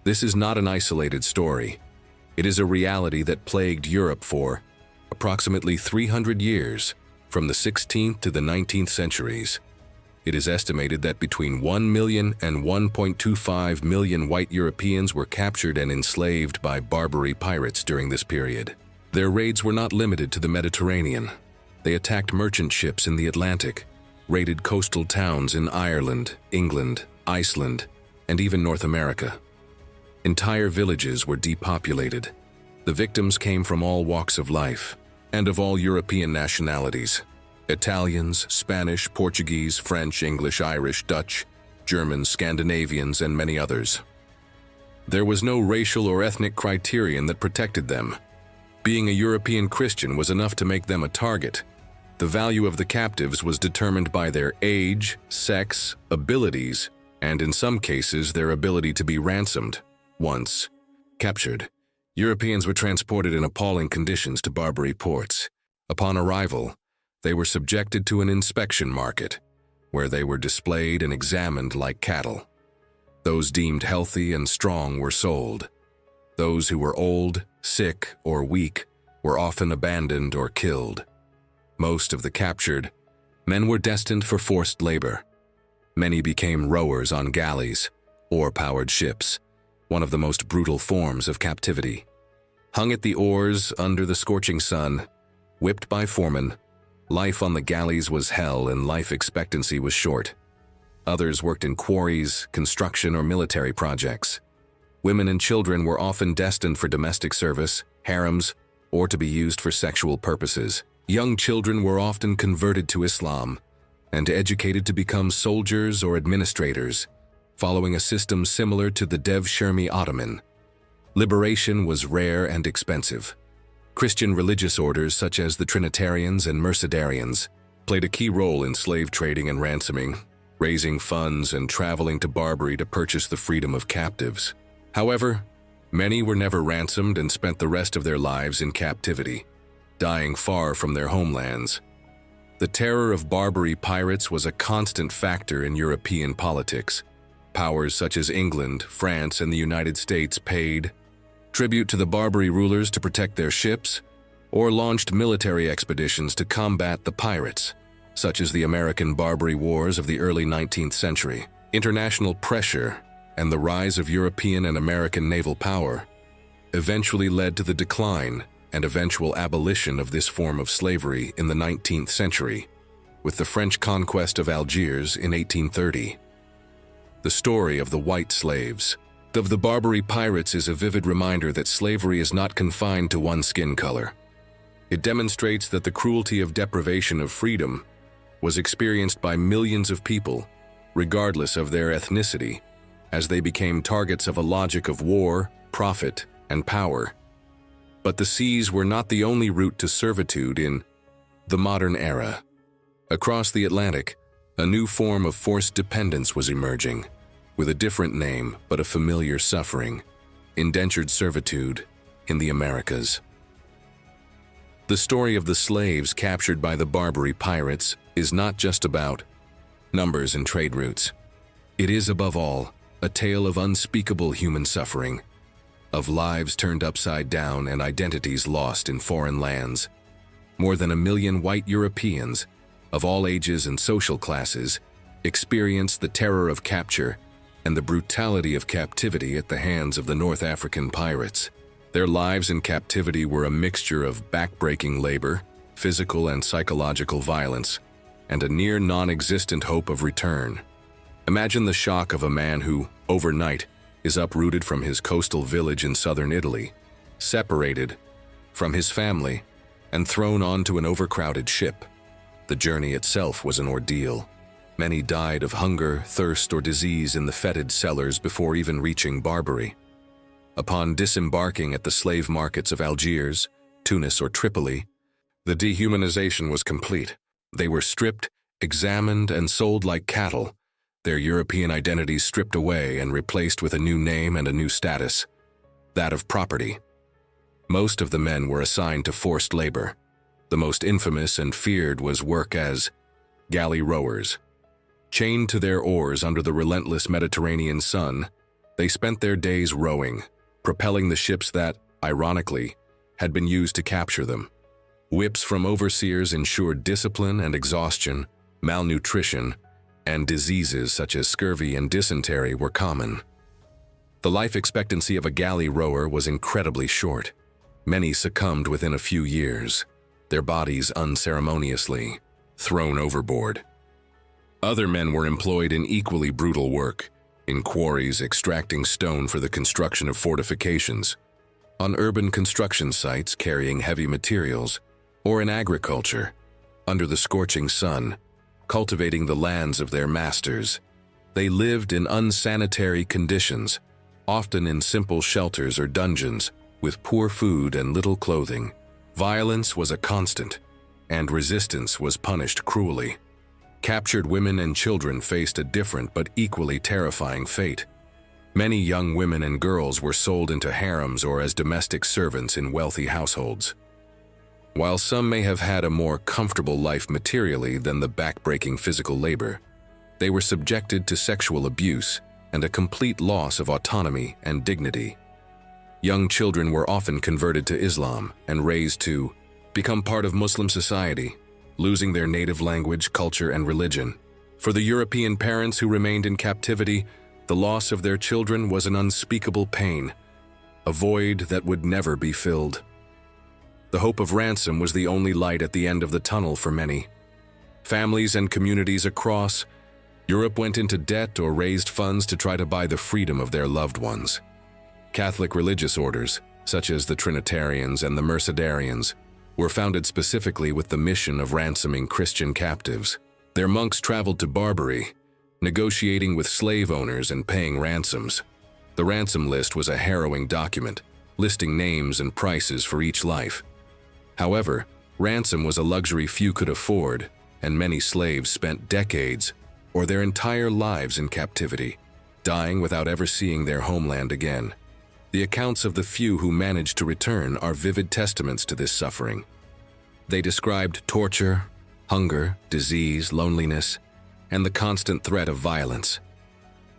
This is not an isolated story. It is a reality that plagued Europe for approximately 300 years, from the 16th to the 19th centuries. It is estimated that between 1 million and 1.25 million white Europeans were captured and enslaved by Barbary pirates during this period. Their raids were not limited to the Mediterranean. They attacked merchant ships in the Atlantic, raided coastal towns in Ireland, England, Iceland, and even North America. Entire villages were depopulated. The victims came from all walks of life and of all European nationalities: Italians, Spanish, Portuguese, French, English, Irish, Dutch, Germans, Scandinavians, and many others. There was no racial or ethnic criterion that protected them. Being a European Christian was enough to make them a target. The value of the captives was determined by their age, sex, abilities, and in some cases their ability to be ransomed. Once captured, Europeans were transported in appalling conditions to Barbary ports. Upon arrival, they were subjected to an inspection market, where they were displayed and examined like cattle. Those deemed healthy and strong were sold. Those who were old, sick, or weak were often abandoned or killed. Most of the captured men were destined for forced labor. Many became rowers on galleys, oar-powered ships, one of the most brutal forms of captivity. Hung at the oars under the scorching sun, whipped by foremen, life on the galleys was hell and life expectancy was short. Others worked in quarries, construction, or military projects. Women and children were often destined for domestic service, harems, or to be used for sexual purposes. Young children were often converted to Islam and educated to become soldiers or administrators, following a system similar to the Dev-Shermi Ottoman. Liberation was rare and expensive. Christian religious orders such as the Trinitarians and Mercedarians played a key role in slave trading and ransoming, raising funds and traveling to Barbary to purchase the freedom of captives. However, many were never ransomed and spent the rest of their lives in captivity, dying far from their homelands. The terror of Barbary pirates was a constant factor in European politics. Powers such as England, France, and the United States paid tribute to the Barbary rulers to protect their ships, or launched military expeditions to combat the pirates, such as the American Barbary Wars of the early 19th century. International pressure and the rise of European and American naval power eventually led to the decline and eventual abolition of this form of slavery in the 19th century, with the French conquest of Algiers in 1830. The story of the white slaves of the Barbary pirates is a vivid reminder that slavery is not confined to one skin color. It demonstrates that the cruelty of deprivation of freedom was experienced by millions of people, regardless of their ethnicity, as they became targets of a logic of war, profit, and power. But the seas were not the only route to servitude in the modern era. Across the Atlantic, a new form of forced dependence was emerging, with a different name but a familiar suffering: indentured servitude in the Americas. The story of the slaves captured by the Barbary pirates is not just about numbers and trade routes. It is, above all, a tale of unspeakable human suffering, of lives turned upside down and identities lost in foreign lands. More than 1 million white Europeans, of all ages and social classes, experienced the terror of capture and the brutality of captivity at the hands of the North African pirates. Their lives in captivity were a mixture of backbreaking labor, physical and psychological violence, and a near non-existent hope of return. Imagine the shock of a man who, overnight, is uprooted from his coastal village in southern Italy, separated from his family, and thrown onto an overcrowded ship. The journey itself was an ordeal. Many died of hunger, thirst, or disease in the fetid cellars before even reaching Barbary. Upon disembarking at the slave markets of Algiers, Tunis, or Tripoli, the dehumanization was complete. They were stripped, examined, and sold like cattle, their European identities stripped away and replaced with a new name and a new status, that of property. Most of the men were assigned to forced labor. The most infamous and feared was work as galley rowers. Chained to their oars under the relentless Mediterranean sun, they spent their days rowing, propelling the ships that, ironically, had been used to capture them. Whips from overseers ensured discipline and exhaustion, malnutrition, and diseases such as scurvy and dysentery were common. The life expectancy of a galley rower was incredibly short. Many succumbed within a few years, their bodies unceremoniously thrown overboard. Other men were employed in equally brutal work, in quarries extracting stone for the construction of fortifications, on urban construction sites carrying heavy materials, or in agriculture, under the scorching sun, cultivating the lands of their masters. They lived in unsanitary conditions, often in simple shelters or dungeons, with poor food and little clothing. Violence was a constant, and resistance was punished cruelly. Captured women and children faced a different but equally terrifying fate. Many young women and girls were sold into harems or as domestic servants in wealthy households. While some may have had a more comfortable life materially than the backbreaking physical labor, they were subjected to sexual abuse and a complete loss of autonomy and dignity. Young children were often converted to Islam and raised to become part of Muslim society, losing their native language, culture, and religion. For the European parents who remained in captivity, the loss of their children was an unspeakable pain, a void that would never be filled. The hope of ransom was the only light at the end of the tunnel for many. Families and communities across Europe went into debt or raised funds to try to buy the freedom of their loved ones. Catholic religious orders, such as the Trinitarians and the Mercedarians, were founded specifically with the mission of ransoming Christian captives. Their monks traveled to Barbary, negotiating with slave owners and paying ransoms. The ransom list was a harrowing document, listing names and prices for each life. However, ransom was a luxury few could afford, and many slaves spent decades or their entire lives in captivity, dying without ever seeing their homeland again. The accounts of the few who managed to return are vivid testaments to this suffering. They described torture, hunger, disease, loneliness, and the constant threat of violence.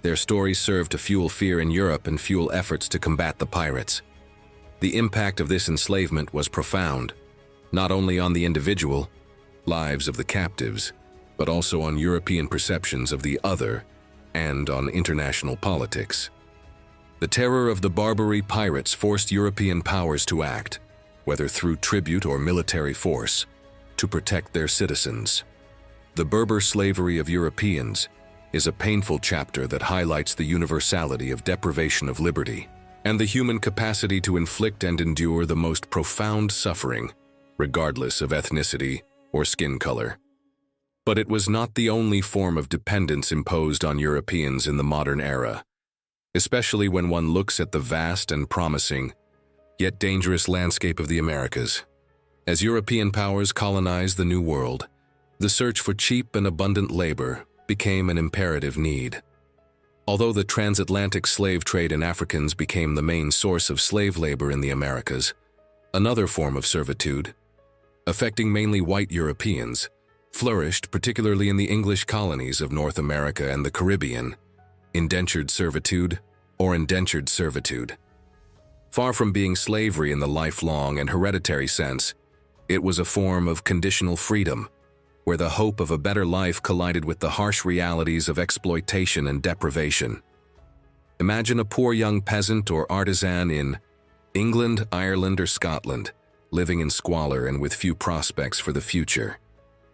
Their stories served to fuel fear in Europe and fuel efforts to combat the pirates. The impact of this enslavement was profound, not only on the individual lives of the captives, but also on European perceptions of the other and on international politics. The terror of the Barbary pirates forced European powers to act, whether through tribute or military force, to protect their citizens. The Berber slavery of Europeans is a painful chapter that highlights the universality of deprivation of liberty and the human capacity to inflict and endure the most profound suffering, regardless of ethnicity or skin color. But it was not the only form of dependence imposed on Europeans in the modern era, especially when one looks at the vast and promising yet dangerous landscape of the Americas. As European powers colonized the New World, the search for cheap and abundant labor became an imperative need. Although the transatlantic slave trade in Africans became the main source of slave labor in the Americas, another form of servitude, affecting mainly white Europeans, flourished particularly in the English colonies of North America and the Caribbean, indentured servitude or indentured servitude. Far from being slavery in the lifelong and hereditary sense, it was a form of conditional freedom, where the hope of a better life collided with the harsh realities of exploitation and deprivation. Imagine a poor young peasant or artisan in England, Ireland, or Scotland, living in squalor and with few prospects for the future.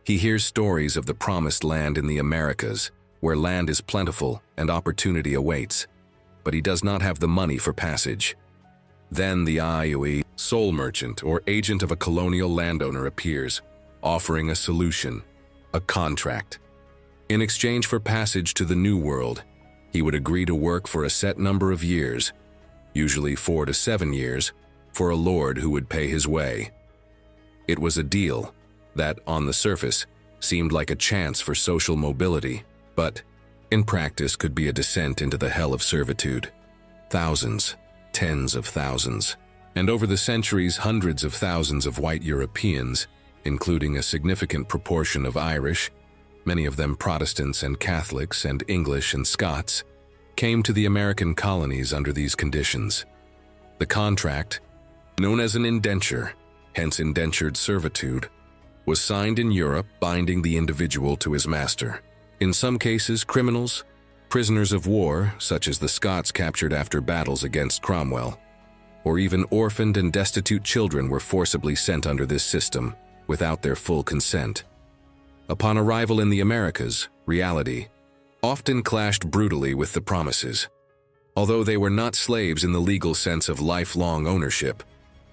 He hears stories of the promised land in the Americas, where land is plentiful and opportunity awaits, but he does not have the money for passage. Then the IOE, soul merchant or agent of a colonial landowner appears, offering a solution, a contract. In exchange for passage to the New World, he would agree to work for a set number of years, usually 4 to 7 years, for a lord who would pay his way. It was a deal that, on the surface, seemed like a chance for social mobility, but, in practice, could be a descent into the hell of servitude. Thousands, tens of thousands, and over the centuries hundreds of thousands of white Europeans, including a significant proportion of Irish, many of them Protestants and Catholics and English and Scots, came to the American colonies under these conditions. The contract, known as an indenture, hence indentured servitude, was signed in Europe, binding the individual to his master. In some cases, criminals, prisoners of war, such as the Scots captured after battles against Cromwell, or even orphaned and destitute children were forcibly sent under this system without their full consent. Upon arrival in the Americas, reality often clashed brutally with the promises. Although they were not slaves in the legal sense of lifelong ownership,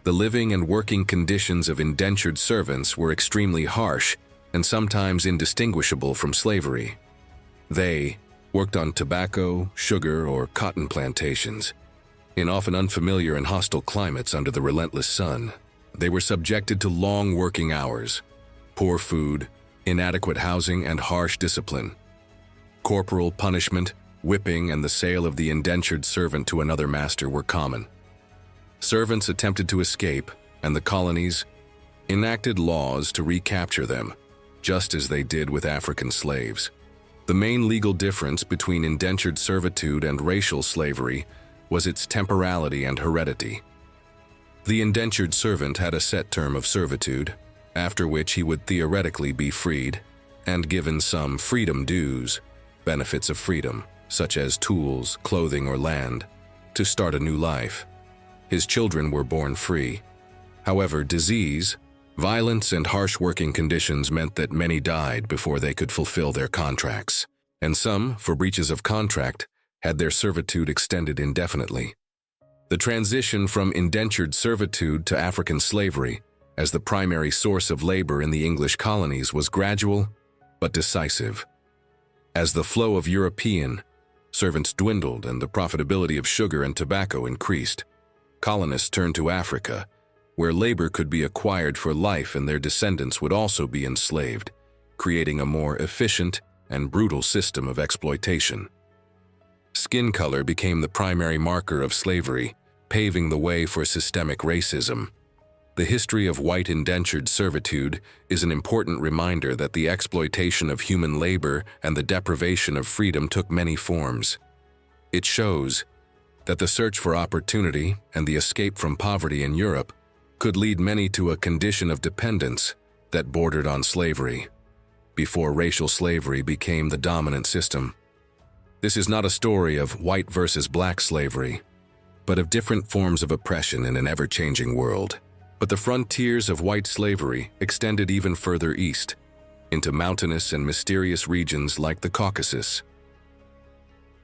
the living and working conditions of indentured servants were extremely harsh and sometimes indistinguishable from slavery. They worked on tobacco, sugar, or cotton plantations. In often unfamiliar and hostile climates under the relentless sun, they were subjected to long working hours, poor food, inadequate housing, and harsh discipline. Corporal punishment, whipping, and the sale of the indentured servant to another master were common. Servants attempted to escape, and the colonies enacted laws to recapture them, just as they did with African slaves. The main legal difference between indentured servitude and racial slavery was its temporality and heredity. The indentured servant had a set term of servitude, after which he would theoretically be freed and given some freedom dues, benefits of freedom, such as tools, clothing, or land, to start a new life. His children were born free. However, disease, violence, and harsh working conditions meant that many died before they could fulfill their contracts, and some, for breaches of contract, had their servitude extended indefinitely. The transition from indentured servitude to African slavery as the primary source of labor in the English colonies was gradual but decisive. As the flow of European servants dwindled and the profitability of sugar and tobacco increased, colonists turned to Africa, where labor could be acquired for life and their descendants would also be enslaved, creating a more efficient and brutal system of exploitation. Skin color became the primary marker of slavery, paving the way for systemic racism. The history of white indentured servitude is an important reminder that the exploitation of human labor and the deprivation of freedom took many forms. It shows that the search for opportunity and the escape from poverty in Europe could lead many to a condition of dependence that bordered on slavery, before racial slavery became the dominant system. This is not a story of white versus black slavery, but of different forms of oppression in an ever-changing world. But the frontiers of white slavery extended even further east, into mountainous and mysterious regions like the Caucasus.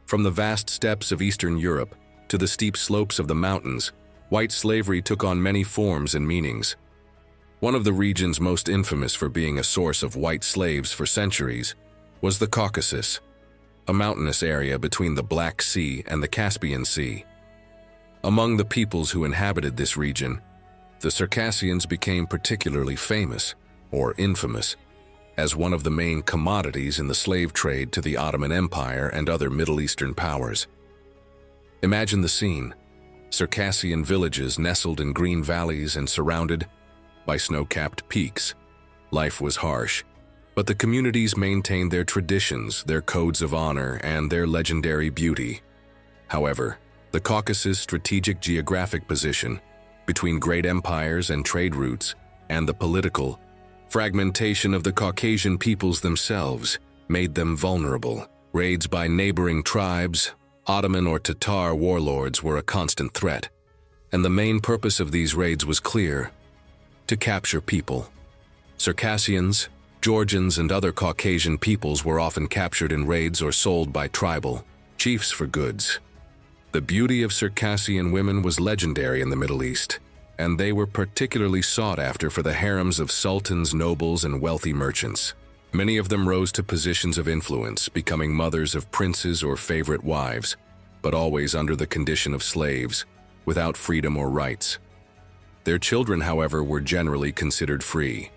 From the vast steppes of Eastern Europe to the steep slopes of the mountains, white slavery took on many forms and meanings. One of the regions most infamous for being a source of white slaves for centuries was the Caucasus, a mountainous area between the Black Sea and the Caspian Sea. Among the peoples who inhabited this region, the Circassians became particularly famous, or infamous, as one of the main commodities in the slave trade to the Ottoman Empire and other Middle Eastern powers. Imagine the scene: Circassian villages nestled in green valleys and surrounded by snow-capped peaks. Life was harsh, but the communities maintained their traditions, their codes of honor, and their legendary beauty. However, the Caucasus' strategic geographic position between great empires and trade routes, and the political fragmentation of the Caucasian peoples themselves made them vulnerable. Raids by neighboring tribes, Ottoman or Tatar warlords were a constant threat, and the main purpose of these raids was clear: to capture people. Circassians, Georgians, and other Caucasian peoples were often captured in raids or sold by tribal chiefs for goods. The beauty of Circassian women was legendary in the Middle East, and they were particularly sought after for the harems of sultans, nobles, and wealthy merchants. Many of them rose to positions of influence, becoming mothers of princes or favorite wives, but always under the condition of slaves, without freedom or rights. Their children, however, were generally considered free.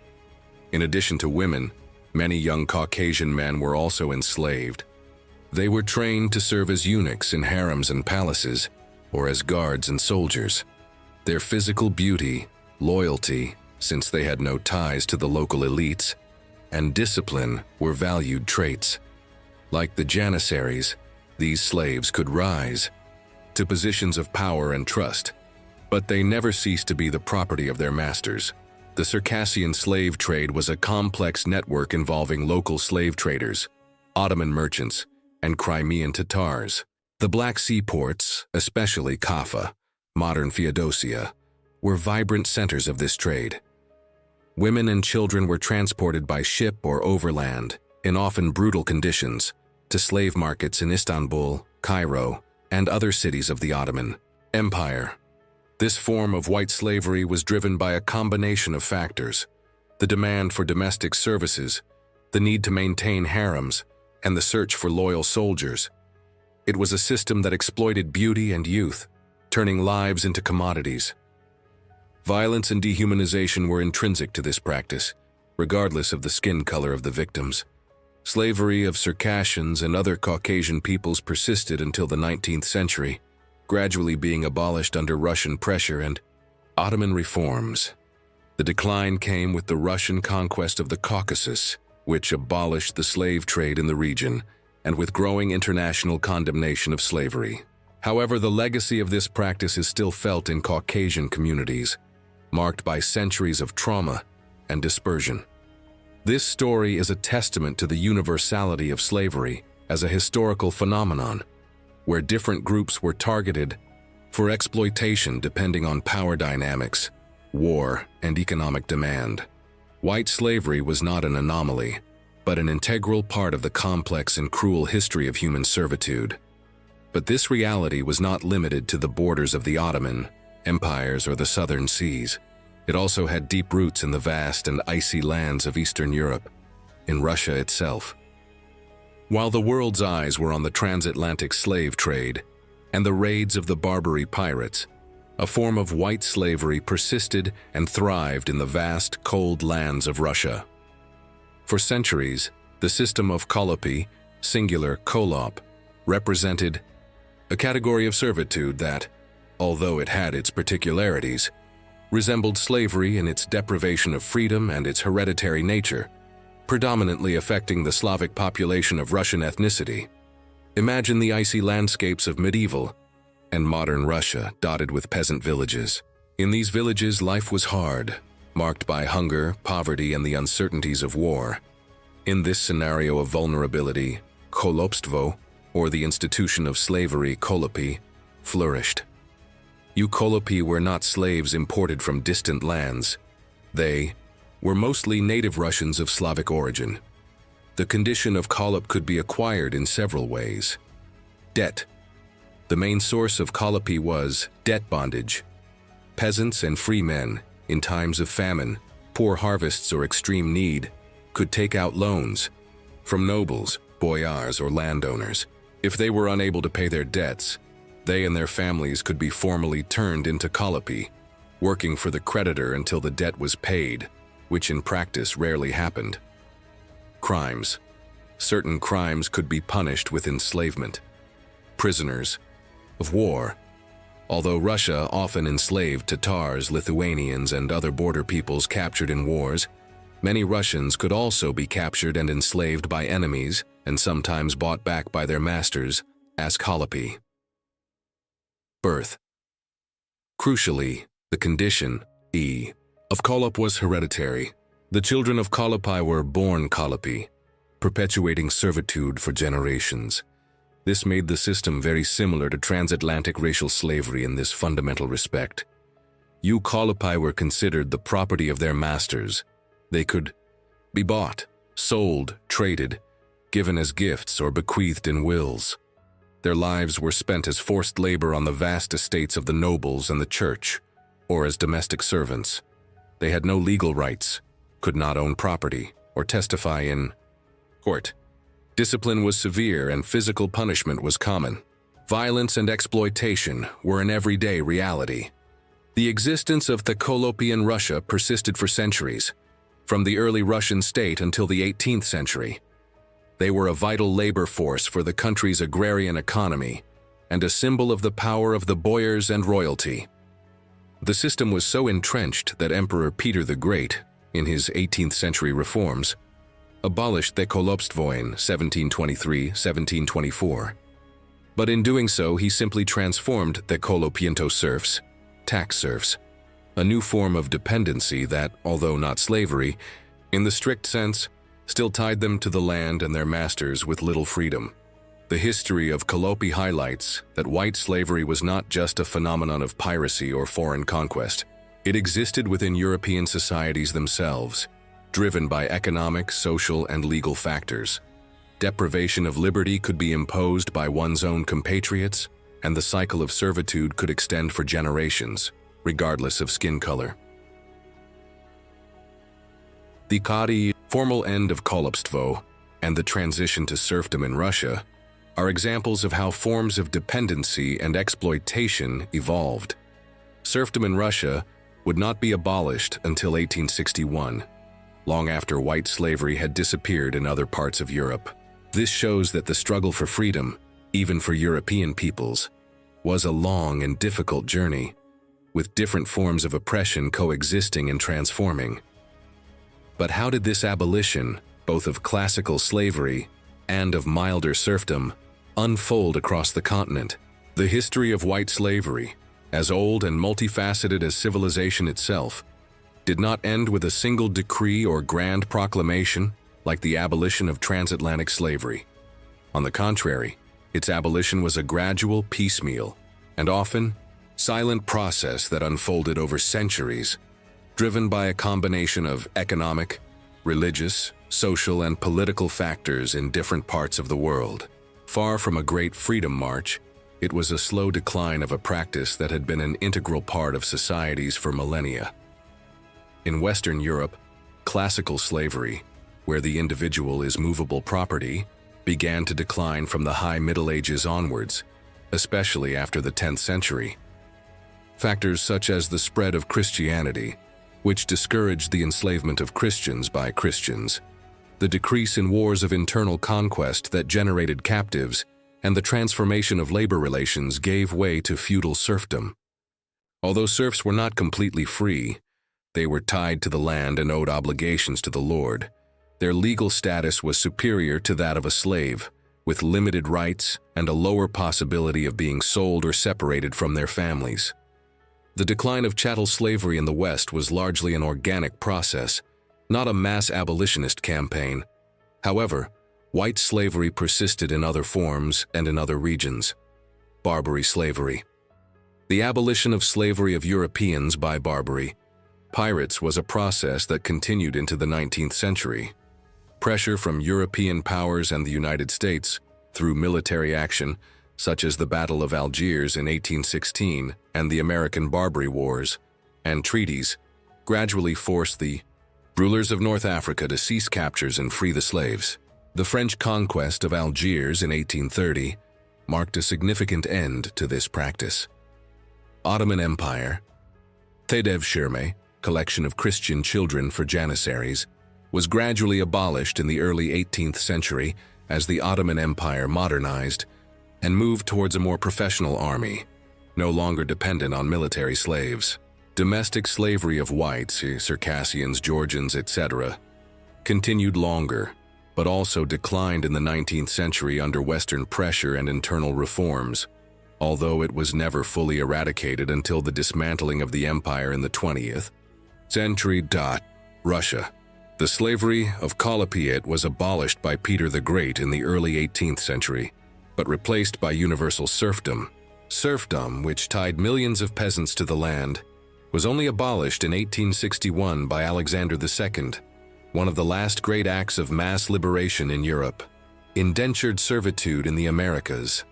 In addition to women, many young Caucasian men were also enslaved. They were trained to serve as eunuchs in harems and palaces, or as guards and soldiers. Their physical beauty, loyalty, since they had no ties to the local elites, and discipline were valued traits. Like the janissaries, these slaves could rise to positions of power and trust, but they never ceased to be the property of their masters. The Circassian slave trade was a complex network involving local slave traders, Ottoman merchants, and Crimean Tatars. The Black Sea ports, especially Kaffa, modern Feodosia, were vibrant centers of this trade. Women and children were transported by ship or overland, in often brutal conditions, to slave markets in Istanbul, Cairo, and other cities of the Ottoman Empire. This form of white slavery was driven by a combination of factors: the demand for domestic services, the need to maintain harems, and the search for loyal soldiers. It was a system that exploited beauty and youth, turning lives into commodities. Violence and dehumanization were intrinsic to this practice, regardless of the skin color of the victims. Slavery of Circassians and other Caucasian peoples persisted until the 19th century, gradually being abolished under Russian pressure and Ottoman reforms. The decline came with the Russian conquest of the Caucasus, which abolished the slave trade in the region, and with growing international condemnation of slavery. However, the legacy of this practice is still felt in Caucasian communities, marked by centuries of trauma and dispersion. This story is a testament to the universality of slavery as a historical phenomenon, where different groups were targeted for exploitation depending on power dynamics, war, and economic demand. White slavery was not an anomaly, but an integral part of the complex and cruel history of human servitude. But this reality was not limited to the borders of the Ottoman empires or the southern seas. It also had deep roots in the vast and icy lands of Eastern Europe, in Russia itself. While the world's eyes were on the transatlantic slave trade and the raids of the Barbary pirates, a form of white slavery persisted and thrived in the vast, cold lands of Russia. For centuries, the system of kolopy, singular kolop, represented a category of servitude that, although it had its particularities, resembled slavery in its deprivation of freedom and its hereditary nature, predominantly affecting the Slavic population of Russian ethnicity. Imagine the icy landscapes of medieval and modern Russia dotted with peasant villages. In these villages, life was hard, marked by hunger, poverty, and the uncertainties of war. In this scenario of vulnerability, kolopstvo, or the institution of slavery, kolopy, flourished. Ukolopi were not slaves imported from distant lands. They were mostly native Russians of Slavic origin. The condition of kolop could be acquired in several ways. Debt. The main source of kolopy was debt bondage. Peasants and free men, in times of famine, poor harvests, or extreme need, could take out loans from nobles, boyars, or landowners. If they were unable to pay their debts, They and their families could be formally turned into kolopi, working for the creditor until the debt was paid, which in practice rarely happened. Crimes. Certain crimes could be punished with enslavement. Prisoners of war. Although Russia often enslaved Tatars, Lithuanians, and other border peoples captured in wars, many Russians could also be captured and enslaved by enemies and sometimes bought back by their masters as kolopi. Birth. Crucially, the condition, of kolop was hereditary. The children of kolopi were born kolopi, perpetuating servitude for generations. This made the system very similar to transatlantic racial slavery in this fundamental respect. You kolopi were considered the property of their masters. They could be bought, sold, traded, given as gifts, or bequeathed in wills. Their lives were spent as forced labor on the vast estates of the nobles and the church, or as domestic servants. They had no legal rights, could not own property, or testify in court. Discipline was severe and physical punishment was common. Violence and exploitation were an everyday reality. The existence of the kolopi in Russia persisted for centuries, from the early Russian state until the 18th century. They were a vital labor force for the country's agrarian economy and a symbol of the power of the boyars and royalty. The system was so entrenched that Emperor Peter the Great, in his 18th century reforms, abolished the kolopstvo in 1723-1724. But in doing so, he simply transformed the kolopi into serfs, tax serfs, a new form of dependency that, although not slavery, in the strict sense, still tied them to the land and their masters with little freedom. The history of kolopi highlights that white slavery was not just a phenomenon of piracy or foreign conquest. It existed within European societies themselves, driven by economic, social, and legal factors. Deprivation of liberty could be imposed by one's own compatriots, and the cycle of servitude could extend for generations, regardless of skin color. The formal end of kolopstvo and the transition to serfdom in Russia are examples of how forms of dependency and exploitation evolved. Serfdom in Russia would not be abolished until 1861, long after white slavery had disappeared in other parts of Europe. This shows that the struggle for freedom, even for European peoples, was a long and difficult journey, with different forms of oppression coexisting and transforming. But how did this abolition, both of classical slavery and of milder serfdom, unfold across the continent? The history of white slavery, as old and multifaceted as civilization itself, did not end with a single decree or grand proclamation like the abolition of transatlantic slavery. On the contrary, its abolition was a gradual, piecemeal, and often silent process that unfolded over centuries, driven by a combination of economic, religious, social, and political factors in different parts of the world. Far from a great freedom march, it was a slow decline of a practice that had been an integral part of societies for millennia. In Western Europe, classical slavery, where the individual is movable property, began to decline from the High Middle Ages onwards, especially after the 10th century. Factors such as the spread of Christianity, which discouraged the enslavement of Christians by Christians, the decrease in wars of internal conquest that generated captives, and the transformation of labor relations gave way to feudal serfdom. Although serfs were not completely free, they were tied to the land and owed obligations to the lord. Their legal status was superior to that of a slave, with limited rights and a lower possibility of being sold or separated from their families. The decline of chattel slavery in the West was largely an organic process, not a mass abolitionist campaign. However, white slavery persisted in other forms and in other regions. Barbary slavery. The abolition of slavery of Europeans by Barbary pirates was a process that continued into the 19th century. Pressure from European powers and the United States, through military action, such as the Battle of Algiers in 1816 and the American Barbary Wars, and treaties, gradually forced the rulers of North Africa to cease captures and free the slaves. The French conquest of Algiers in 1830 marked a significant end to this practice. Ottoman Empire. Tedevshirme, collection of Christian children for Janissaries, was gradually abolished in the early 18th century as the Ottoman Empire modernized and moved towards a more professional army, no longer dependent on military slaves. Domestic slavery of whites, Circassians, Georgians, etc., continued longer, but also declined in the 19th century under Western pressure and internal reforms, although it was never fully eradicated until the dismantling of the empire in the 20th century. Russia. The slavery of Kalapiet was abolished by Peter the Great in the early 18th century, but replaced by universal serfdom. Serfdom, which tied millions of peasants to the land, was only abolished in 1861 by Alexander II, one of the last great acts of mass liberation in Europe. Indentured servitude in the Americas.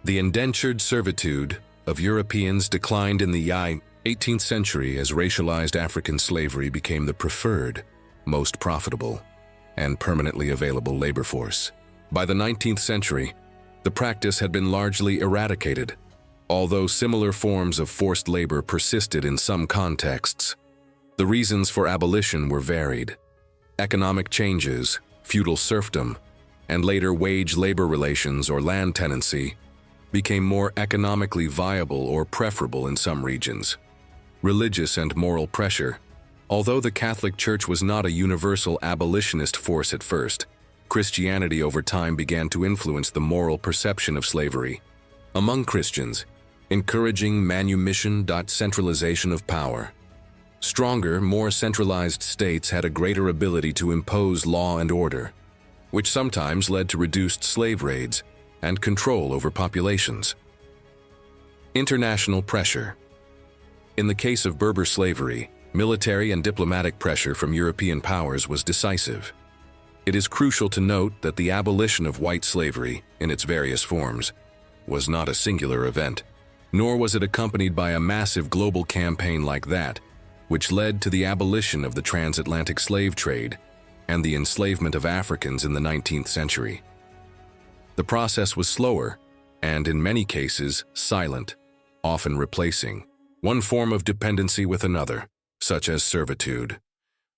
The indentured servitude of Europeans declined in the 18th century as racialized African slavery became the preferred, most profitable, and permanently available labor force. By the 19th century, the practice had been largely eradicated, although similar forms of forced labor persisted in some contexts. The reasons for abolition were varied. Economic changes, feudal serfdom, and later wage labor relations or land tenancy became more economically viable or preferable in some regions. Religious and moral pressure. Although the Catholic Church was not a universal abolitionist force at first, Christianity over time began to influence the moral perception of slavery among Christians, encouraging manumission. Centralization of power. Stronger, more centralized states had a greater ability to impose law and order, which sometimes led to reduced slave raids and control over populations. International pressure. In the case of Berber slavery, military and diplomatic pressure from European powers was decisive. It is crucial to note that the abolition of white slavery, in its various forms, was not a singular event, nor was it accompanied by a massive global campaign like that, which led to the abolition of the transatlantic slave trade and the enslavement of Africans in the 19th century. The process was slower and, in many cases, silent, often replacing one form of dependency with another, such as servitude.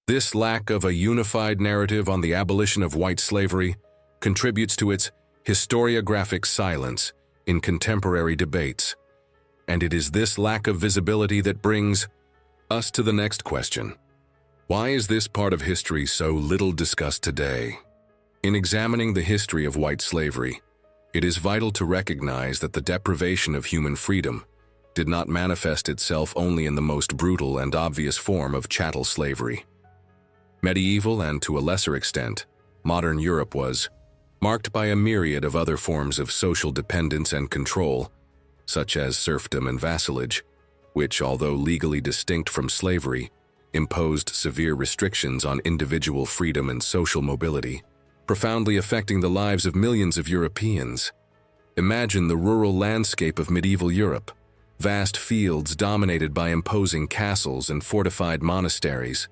This lack of a unified narrative on the abolition of white slavery contributes to its historiographic silence in contemporary debates. And it is this lack of visibility that brings us to the next question. Why is this part of history so little discussed today? In examining the history of white slavery, it is vital to recognize that the deprivation of human freedom did not manifest itself only in the most brutal and obvious form of chattel slavery. Medieval and, to a lesser extent, modern Europe was marked by a myriad of other forms of social dependence and control, such as serfdom and vassalage, which, although legally distinct from slavery, imposed severe restrictions on individual freedom and social mobility, profoundly affecting the lives of millions of Europeans. Imagine the rural landscape of medieval Europe, vast fields dominated by imposing castles and fortified monasteries.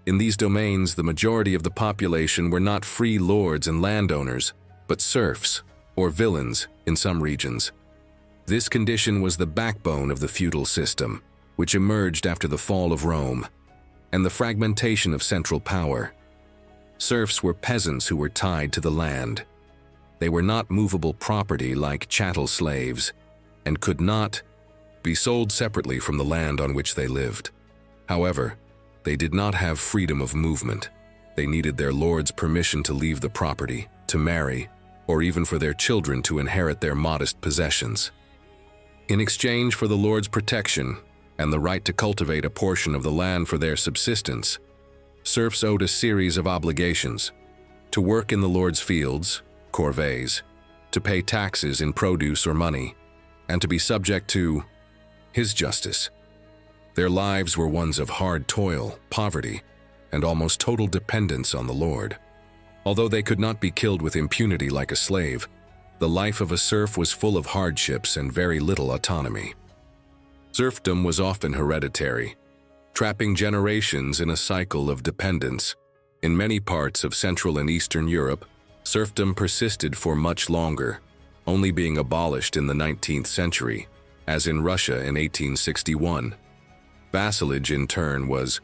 In these domains, the majority of the population were not free lords and landowners, but serfs, or villeins, in some regions. This condition was the backbone of the feudal system, which emerged after the fall of Rome, and the fragmentation of central power. Serfs were peasants who were tied to the land. They were not movable property like chattel slaves, and could not be sold separately from the land on which they lived. However, they did not have freedom of movement. They needed their lord's permission to leave the property, to marry, or even for their children to inherit their modest possessions. In exchange for the lord's protection and the right to cultivate a portion of the land for their subsistence, serfs owed a series of obligations: to work in the lord's fields, corvées, to pay taxes in produce or money, and to be subject to his justice. Their lives were ones of hard toil, poverty, and almost total dependence on the lord. Although they could not be killed with impunity like a slave, the life of a serf was full of hardships and very little autonomy. Serfdom was often hereditary, trapping generations in a cycle of dependence. In many parts of Central and Eastern Europe, serfdom persisted for much longer, only being abolished in the 19th century, as in Russia in 1861. Vassalage, in turn, was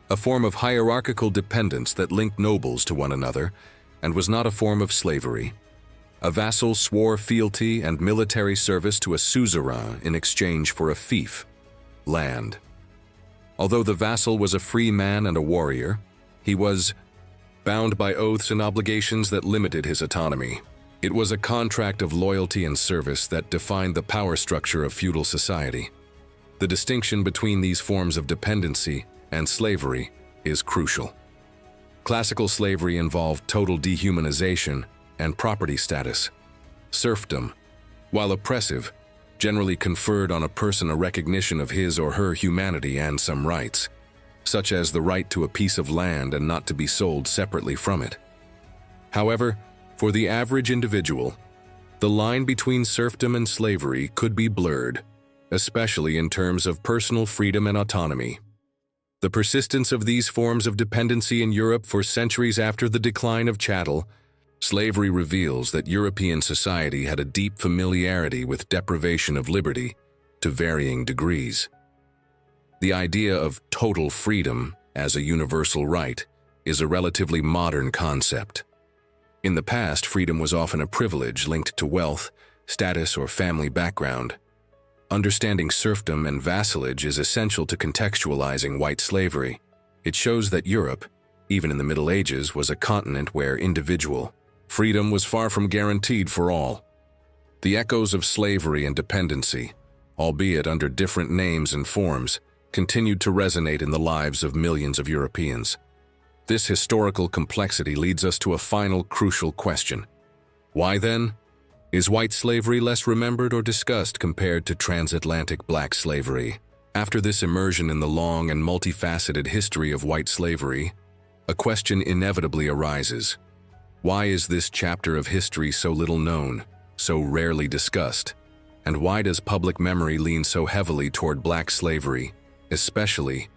a form of hierarchical dependence that linked nobles to one another and was not a form of slavery. A vassal swore fealty and military service to a suzerain in exchange for a fief, land. Although the vassal was a free man and a warrior, he was bound by oaths and obligations that limited his autonomy. It was a contract of loyalty and service that defined the power structure of feudal society. The distinction between these forms of dependency and slavery is crucial. Classical slavery involved total dehumanization and property status. Serfdom, while oppressive, generally conferred on a person a recognition of his or her humanity and some rights, such as the right to a piece of land and not to be sold separately from it. However, for the average individual, the line between serfdom and slavery could be blurred, especially in terms of personal freedom and autonomy. The persistence of these forms of dependency in Europe for centuries after the decline of chattel slavery reveals that European society had a deep familiarity with deprivation of liberty to varying degrees. The idea of total freedom as a universal right is a relatively modern concept. In the past, freedom was often a privilege linked to wealth, status, or family background. Understanding serfdom and vassalage is essential to contextualizing white slavery. It shows that Europe, even in the Middle Ages, was a continent where individual freedom was far from guaranteed for all. The echoes of slavery and dependency, albeit under different names and forms, continued to resonate in the lives of millions of Europeans. This historical complexity leads us to a final crucial question. Why then? Is white slavery less remembered or discussed compared to transatlantic black slavery? After this immersion in the long and multifaceted history of white slavery, a question inevitably arises. Why is this chapter of history so little known, so rarely discussed? And why does public memory lean so heavily toward black slavery, especially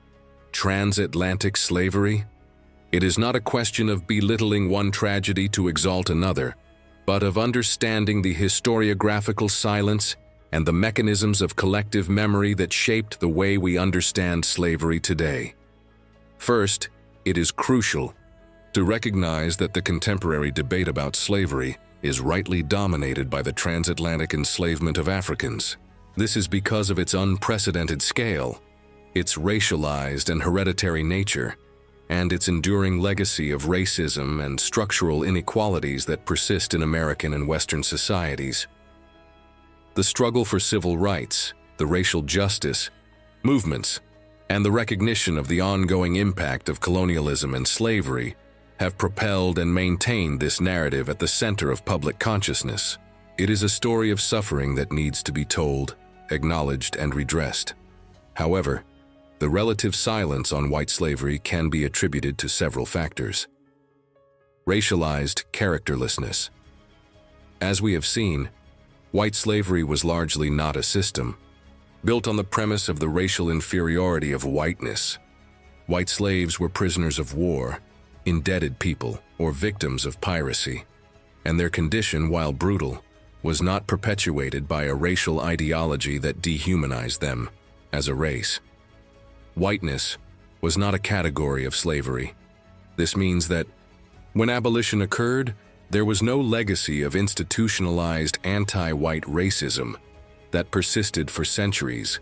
transatlantic slavery? It is not a question of belittling one tragedy to exalt another, but of understanding the historiographical silence and the mechanisms of collective memory that shaped the way we understand slavery today. First, it is crucial to recognize that the contemporary debate about slavery is rightly dominated by the transatlantic enslavement of Africans. This is because of its unprecedented scale, its racialized and hereditary nature, and its enduring legacy of racism and structural inequalities that persist in American and Western societies. The struggle for civil rights, the racial justice movements, and the recognition of the ongoing impact of colonialism and slavery have propelled and maintained this narrative at the center of public consciousness. It is a story of suffering that needs to be told, acknowledged, and redressed. However, the relative silence on white slavery can be attributed to several factors. Racialized characterlessness. As we have seen, white slavery was largely not a system, built on the premise of the racial inferiority of whiteness. White slaves were prisoners of war, indebted people, or victims of piracy, and their condition, while brutal, was not perpetuated by a racial ideology that dehumanized them as a race. Whiteness was not a category of slavery. This means that when abolition occurred, there was no legacy of institutionalized anti-white racism that persisted for centuries,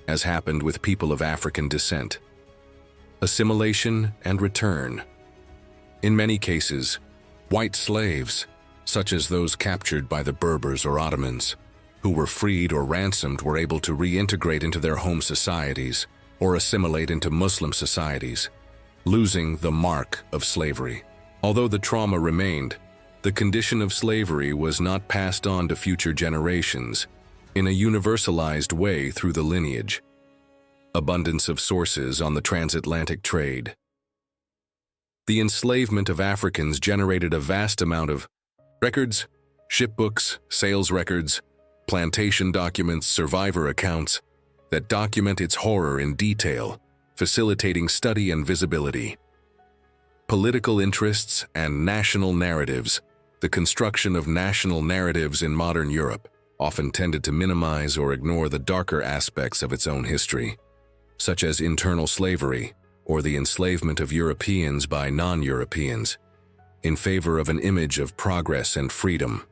as happened with people of African descent. Assimilation and return. In many cases, white slaves, such as those captured by the Berbers or Ottomans, who were freed or ransomed, were able to reintegrate into their home societies or assimilate into Muslim societies, losing the mark of slavery. Although the trauma remained, the condition of slavery was not passed on to future generations in a universalized way through the lineage. Abundance of sources on the transatlantic trade. The enslavement of Africans generated a vast amount of records, shipbooks, sales records, plantation documents, survivor accounts that document its horror in detail, facilitating study and visibility. Political interests and national narratives The construction of national narratives in modern Europe often tended to minimize or ignore the darker aspects of its own history, such as internal slavery or the enslavement of Europeans by non-Europeans, in favor of an image of progress and freedom.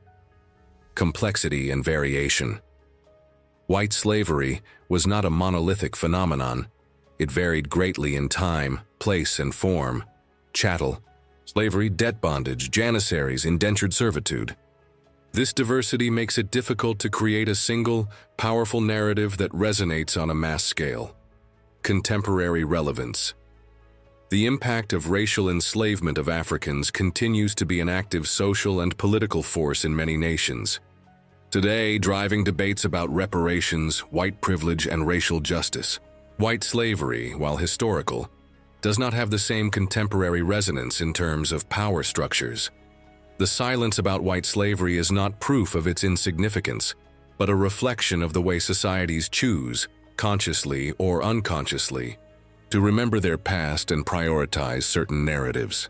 Complexity and variation. White slavery was not a monolithic phenomenon. It varied greatly in time, place, and form. Chattel, slavery, debt bondage, janissaries, indentured servitude. This diversity makes it difficult to create a single, powerful narrative that resonates on a mass scale. Contemporary relevance. The impact of racial enslavement of Africans continues to be an active social and political force in many nations. Today, driving debates about reparations, white privilege, and racial justice. White slavery, while historical, does not have the same contemporary resonance in terms of power structures. The silence about white slavery is not proof of its insignificance, but a reflection of the way societies choose, consciously or unconsciously, to remember their past and prioritize certain narratives.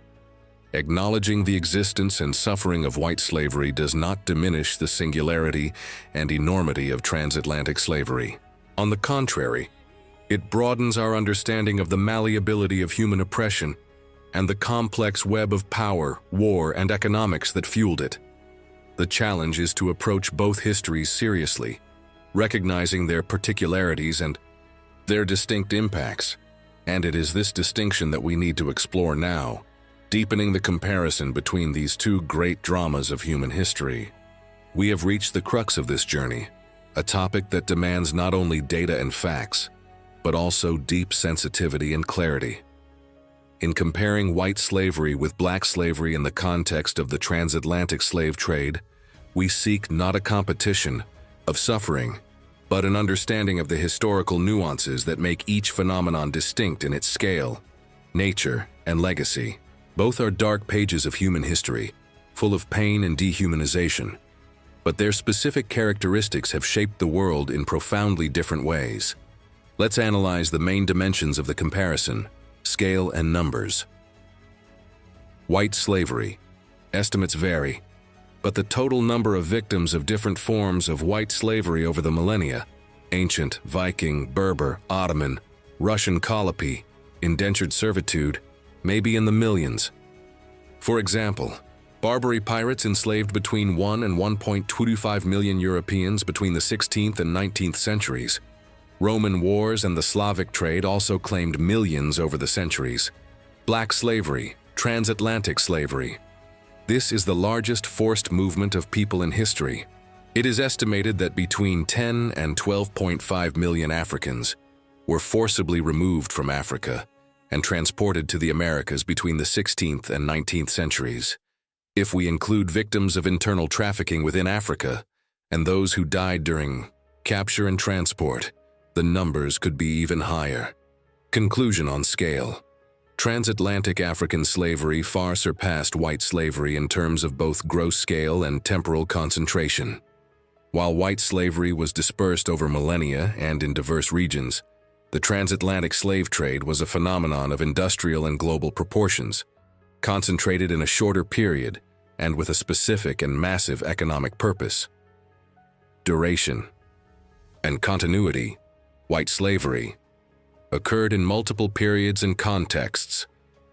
Acknowledging the existence and suffering of white slavery does not diminish the singularity and enormity of transatlantic slavery. On the contrary, it broadens our understanding of the malleability of human oppression and the complex web of power, war, and economics that fueled it. The challenge is to approach both histories seriously, recognizing their particularities and their distinct impacts. And it is this distinction that we need to explore now, deepening the comparison between these two great dramas of human history. We have reached the crux of this journey, a topic that demands not only data and facts, but also deep sensitivity and clarity. In comparing white slavery with black slavery in the context of the transatlantic slave trade, we seek not a competition of suffering, but an understanding of the historical nuances that make each phenomenon distinct in its scale, nature, and legacy. Both are dark pages of human history, full of pain and dehumanization, but their specific characteristics have shaped the world in profoundly different ways. Let's analyze the main dimensions of the comparison: scale and numbers. White slavery. Estimates vary, but the total number of victims of different forms of white slavery over the millennia, ancient, Viking, Berber, Ottoman, Russian colony, indentured servitude, may be in the millions. For example, Barbary pirates enslaved between 1 and 1.25 million Europeans between the 16th and 19th centuries. Roman wars and the Slavic trade also claimed millions over the centuries. Black slavery, transatlantic slavery. This is the largest forced movement of people in history. It is estimated that between 10 and 12.5 million Africans were forcibly removed from Africa and transported to the Americas between the 16th and 19th centuries. If we include victims of internal trafficking within Africa and those who died during capture and transport, the numbers could be even higher. Conclusion on scale. Transatlantic African slavery far surpassed white slavery in terms of both gross scale and temporal concentration. While white slavery was dispersed over millennia and in diverse regions, the transatlantic slave trade was a phenomenon of industrial and global proportions, concentrated in a shorter period and with a specific and massive economic purpose. Duration and continuity. White slavery occurred in multiple periods and contexts,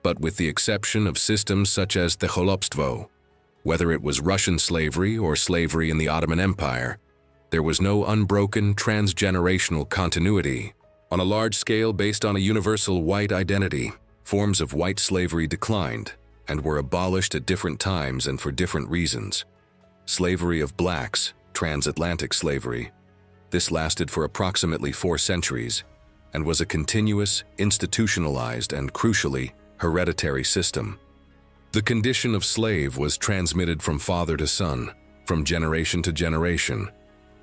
but with the exception of systems such as the Cholopstvo, whether it was Russian slavery or slavery in the Ottoman Empire, there was no unbroken transgenerational continuity. On a large scale based on a universal white identity, forms of white slavery declined and were abolished at different times and for different reasons. Slavery of blacks, transatlantic slavery. This lasted for approximately 4 centuries and was a continuous, institutionalized, and crucially, hereditary system. The condition of slave was transmitted from father to son, from generation to generation,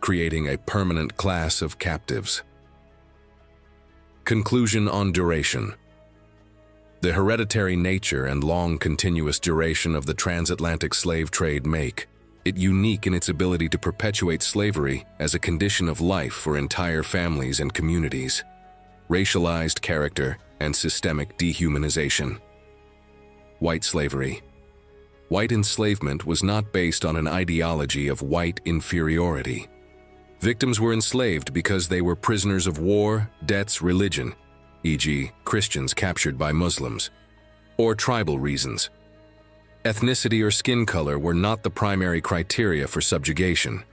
creating a permanent class of captives. Conclusion on duration. The hereditary nature and long continuous duration of the transatlantic slave trade make it unique in its ability to perpetuate slavery as a condition of life for entire families and communities. Racialized character and systemic dehumanization. White slavery. White enslavement was not based on an ideology of white inferiority. Victims were enslaved because they were prisoners of war, debts, religion, e.g., Christians captured by Muslims, or tribal reasons. Ethnicity or skin color were not the primary criteria for subjugation.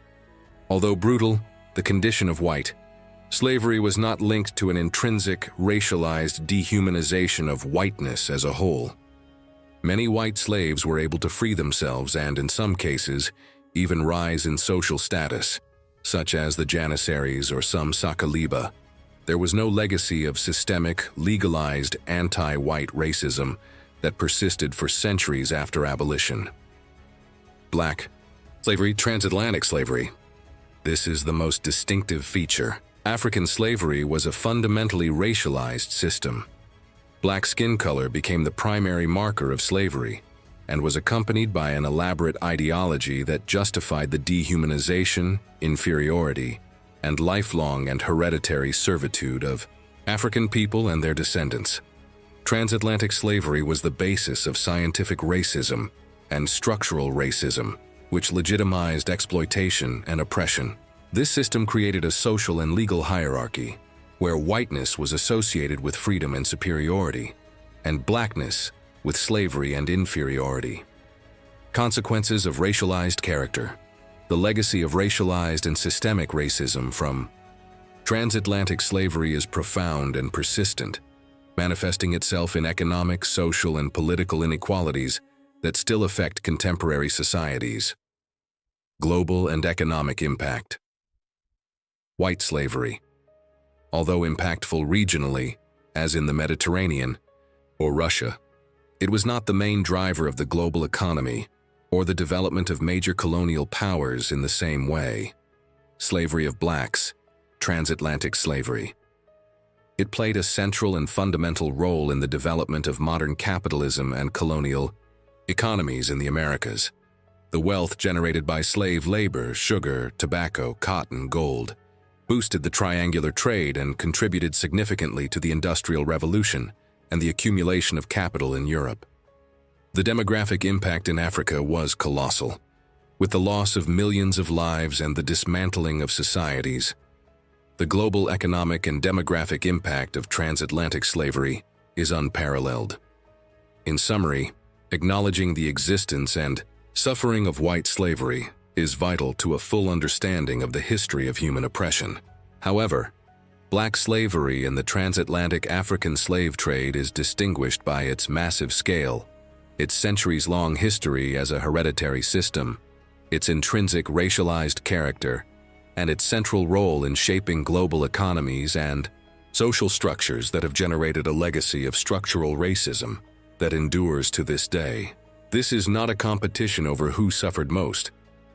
Although brutal, the condition of white, slavery was not linked to an intrinsic, racialized dehumanization of whiteness as a whole. Many white slaves were able to free themselves and, in some cases, even rise in social status, such as the Janissaries or some Sakaliba. There was no legacy of systemic, legalized, anti-white racism that persisted for centuries after abolition. Black slavery, transatlantic slavery. This is the most distinctive feature. African slavery was a fundamentally racialized system. Black skin color became the primary marker of slavery and was accompanied by an elaborate ideology that justified the dehumanization, inferiority, and lifelong and hereditary servitude of African people and their descendants. Transatlantic slavery was the basis of scientific racism and structural racism, which legitimized exploitation and oppression. This system created a social and legal hierarchy, where whiteness was associated with freedom and superiority, and blackness with slavery and inferiority. Consequences of racialized character. The legacy of racialized and systemic racism from transatlantic slavery is profound and persistent, manifesting itself in economic, social, and political inequalities that still affect contemporary societies. Global and economic impact. White slavery. Although impactful regionally, as in the Mediterranean or Russia, it was not the main driver of the global economy or the development of major colonial powers in the same way. Slavery of blacks, transatlantic slavery. It played a central and fundamental role in the development of modern capitalism and colonial economies in the Americas. The wealth generated by slave labor, sugar, tobacco, cotton, gold, boosted the triangular trade and contributed significantly to the Industrial Revolution and the accumulation of capital in Europe. The demographic impact in Africa was colossal, with the loss of millions of lives and the dismantling of societies. The global economic and demographic impact of transatlantic slavery is unparalleled. In summary, acknowledging the existence and suffering of white slavery is vital to a full understanding of the history of human oppression. However, black slavery in the transatlantic African slave trade is distinguished by its massive scale, its centuries-long history as a hereditary system, its intrinsic racialized character, and its central role in shaping global economies and social structures that have generated a legacy of structural racism that endures to this day. This is not a competition over who suffered most,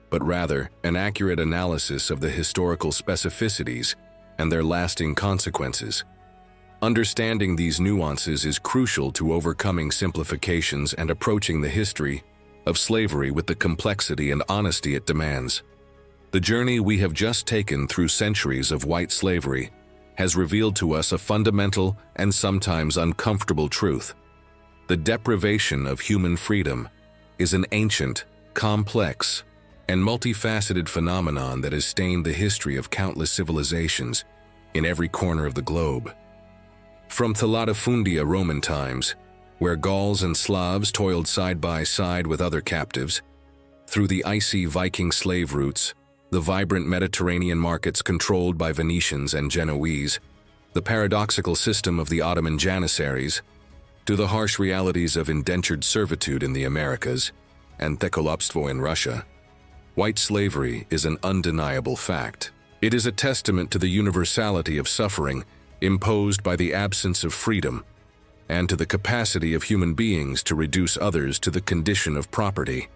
but rather an accurate analysis of the historical specificities and their lasting consequences. Understanding these nuances is crucial to overcoming simplifications and approaching the history of slavery with the complexity and honesty it demands. The journey we have just taken through centuries of white slavery has revealed to us a fundamental and sometimes uncomfortable truth. The deprivation of human freedom is an ancient, complex, and multifaceted phenomenon that has stained the history of countless civilizations in every corner of the globe. From the latifundia Roman times, where Gauls and Slavs toiled side by side with other captives, through the icy Viking slave routes, the vibrant Mediterranean markets controlled by Venetians and Genoese, the paradoxical system of the Ottoman Janissaries, to the harsh realities of indentured servitude in the Americas and thekolobstvo in Russia, white slavery is an undeniable fact. It is a testament to the universality of suffering imposed by the absence of freedom and to the capacity of human beings to reduce others to the condition of property.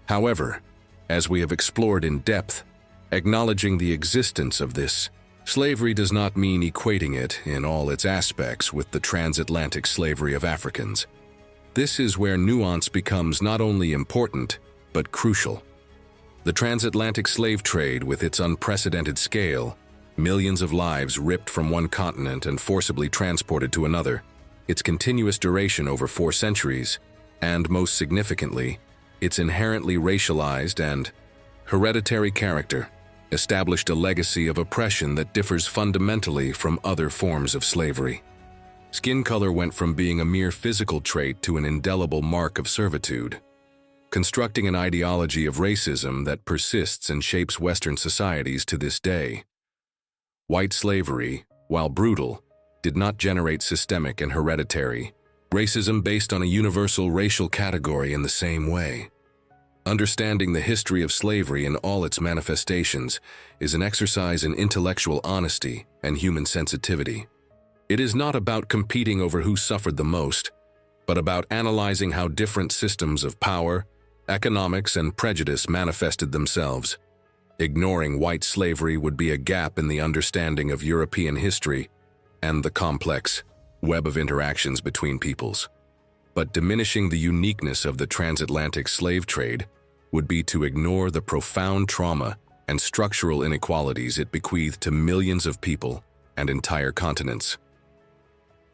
However, as we have explored in depth, acknowledging the existence of this slavery does not mean equating it in all its aspects with the transatlantic slavery of Africans. This is where nuance becomes not only important, but crucial. The transatlantic slave trade, with its unprecedented scale, millions of lives ripped from one continent and forcibly transported to another, its continuous duration over 4 centuries, and most significantly, Its inherently racialized and hereditary character established a legacy of oppression that differs fundamentally from other forms of slavery. Skin color went from being a mere physical trait to an indelible mark of servitude, constructing an ideology of racism that persists and shapes Western societies to this day. White slavery, while brutal, did not generate systemic and hereditary racism based on a universal racial category in the same way. Understanding the history of slavery in all its manifestations is an exercise in intellectual honesty and human sensitivity. It is not about competing over who suffered the most, but about analyzing how different systems of power, economics, and prejudice manifested themselves. Ignoring white slavery would be a gap in the understanding of European history and the complex web of interactions between peoples. But diminishing the uniqueness of the transatlantic slave trade would be to ignore the profound trauma and structural inequalities it bequeathed to millions of people and entire continents.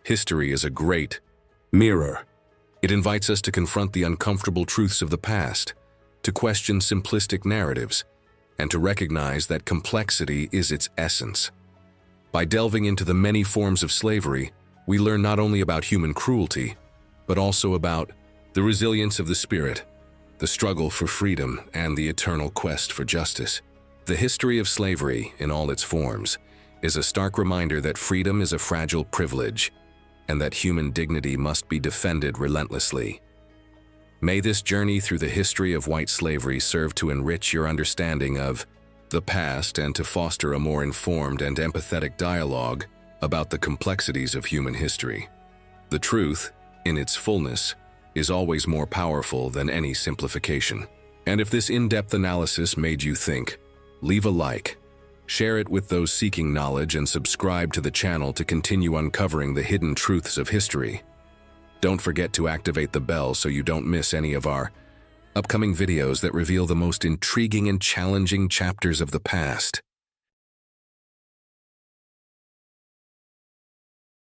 History is a great mirror. It invites us to confront the uncomfortable truths of the past, to question simplistic narratives, and to recognize that complexity is its essence. By delving into the many forms of slavery, we learn not only about human cruelty, but also about the resilience of the spirit, the struggle for freedom, and the eternal quest for justice. The history of slavery, in all its forms, is a stark reminder that freedom is a fragile privilege, and that human dignity must be defended relentlessly. May this journey through the history of white slavery serve to enrich your understanding of the past and to foster a more informed and empathetic dialogue about the complexities of human history. The truth, in its fullness, is always more powerful than any simplification. And if this in-depth analysis made you think, leave a like, share it with those seeking knowledge, and subscribe to the channel to continue uncovering the hidden truths of history. Don't forget to activate the bell so you don't miss any of our upcoming videos that reveal the most intriguing and challenging chapters of the past.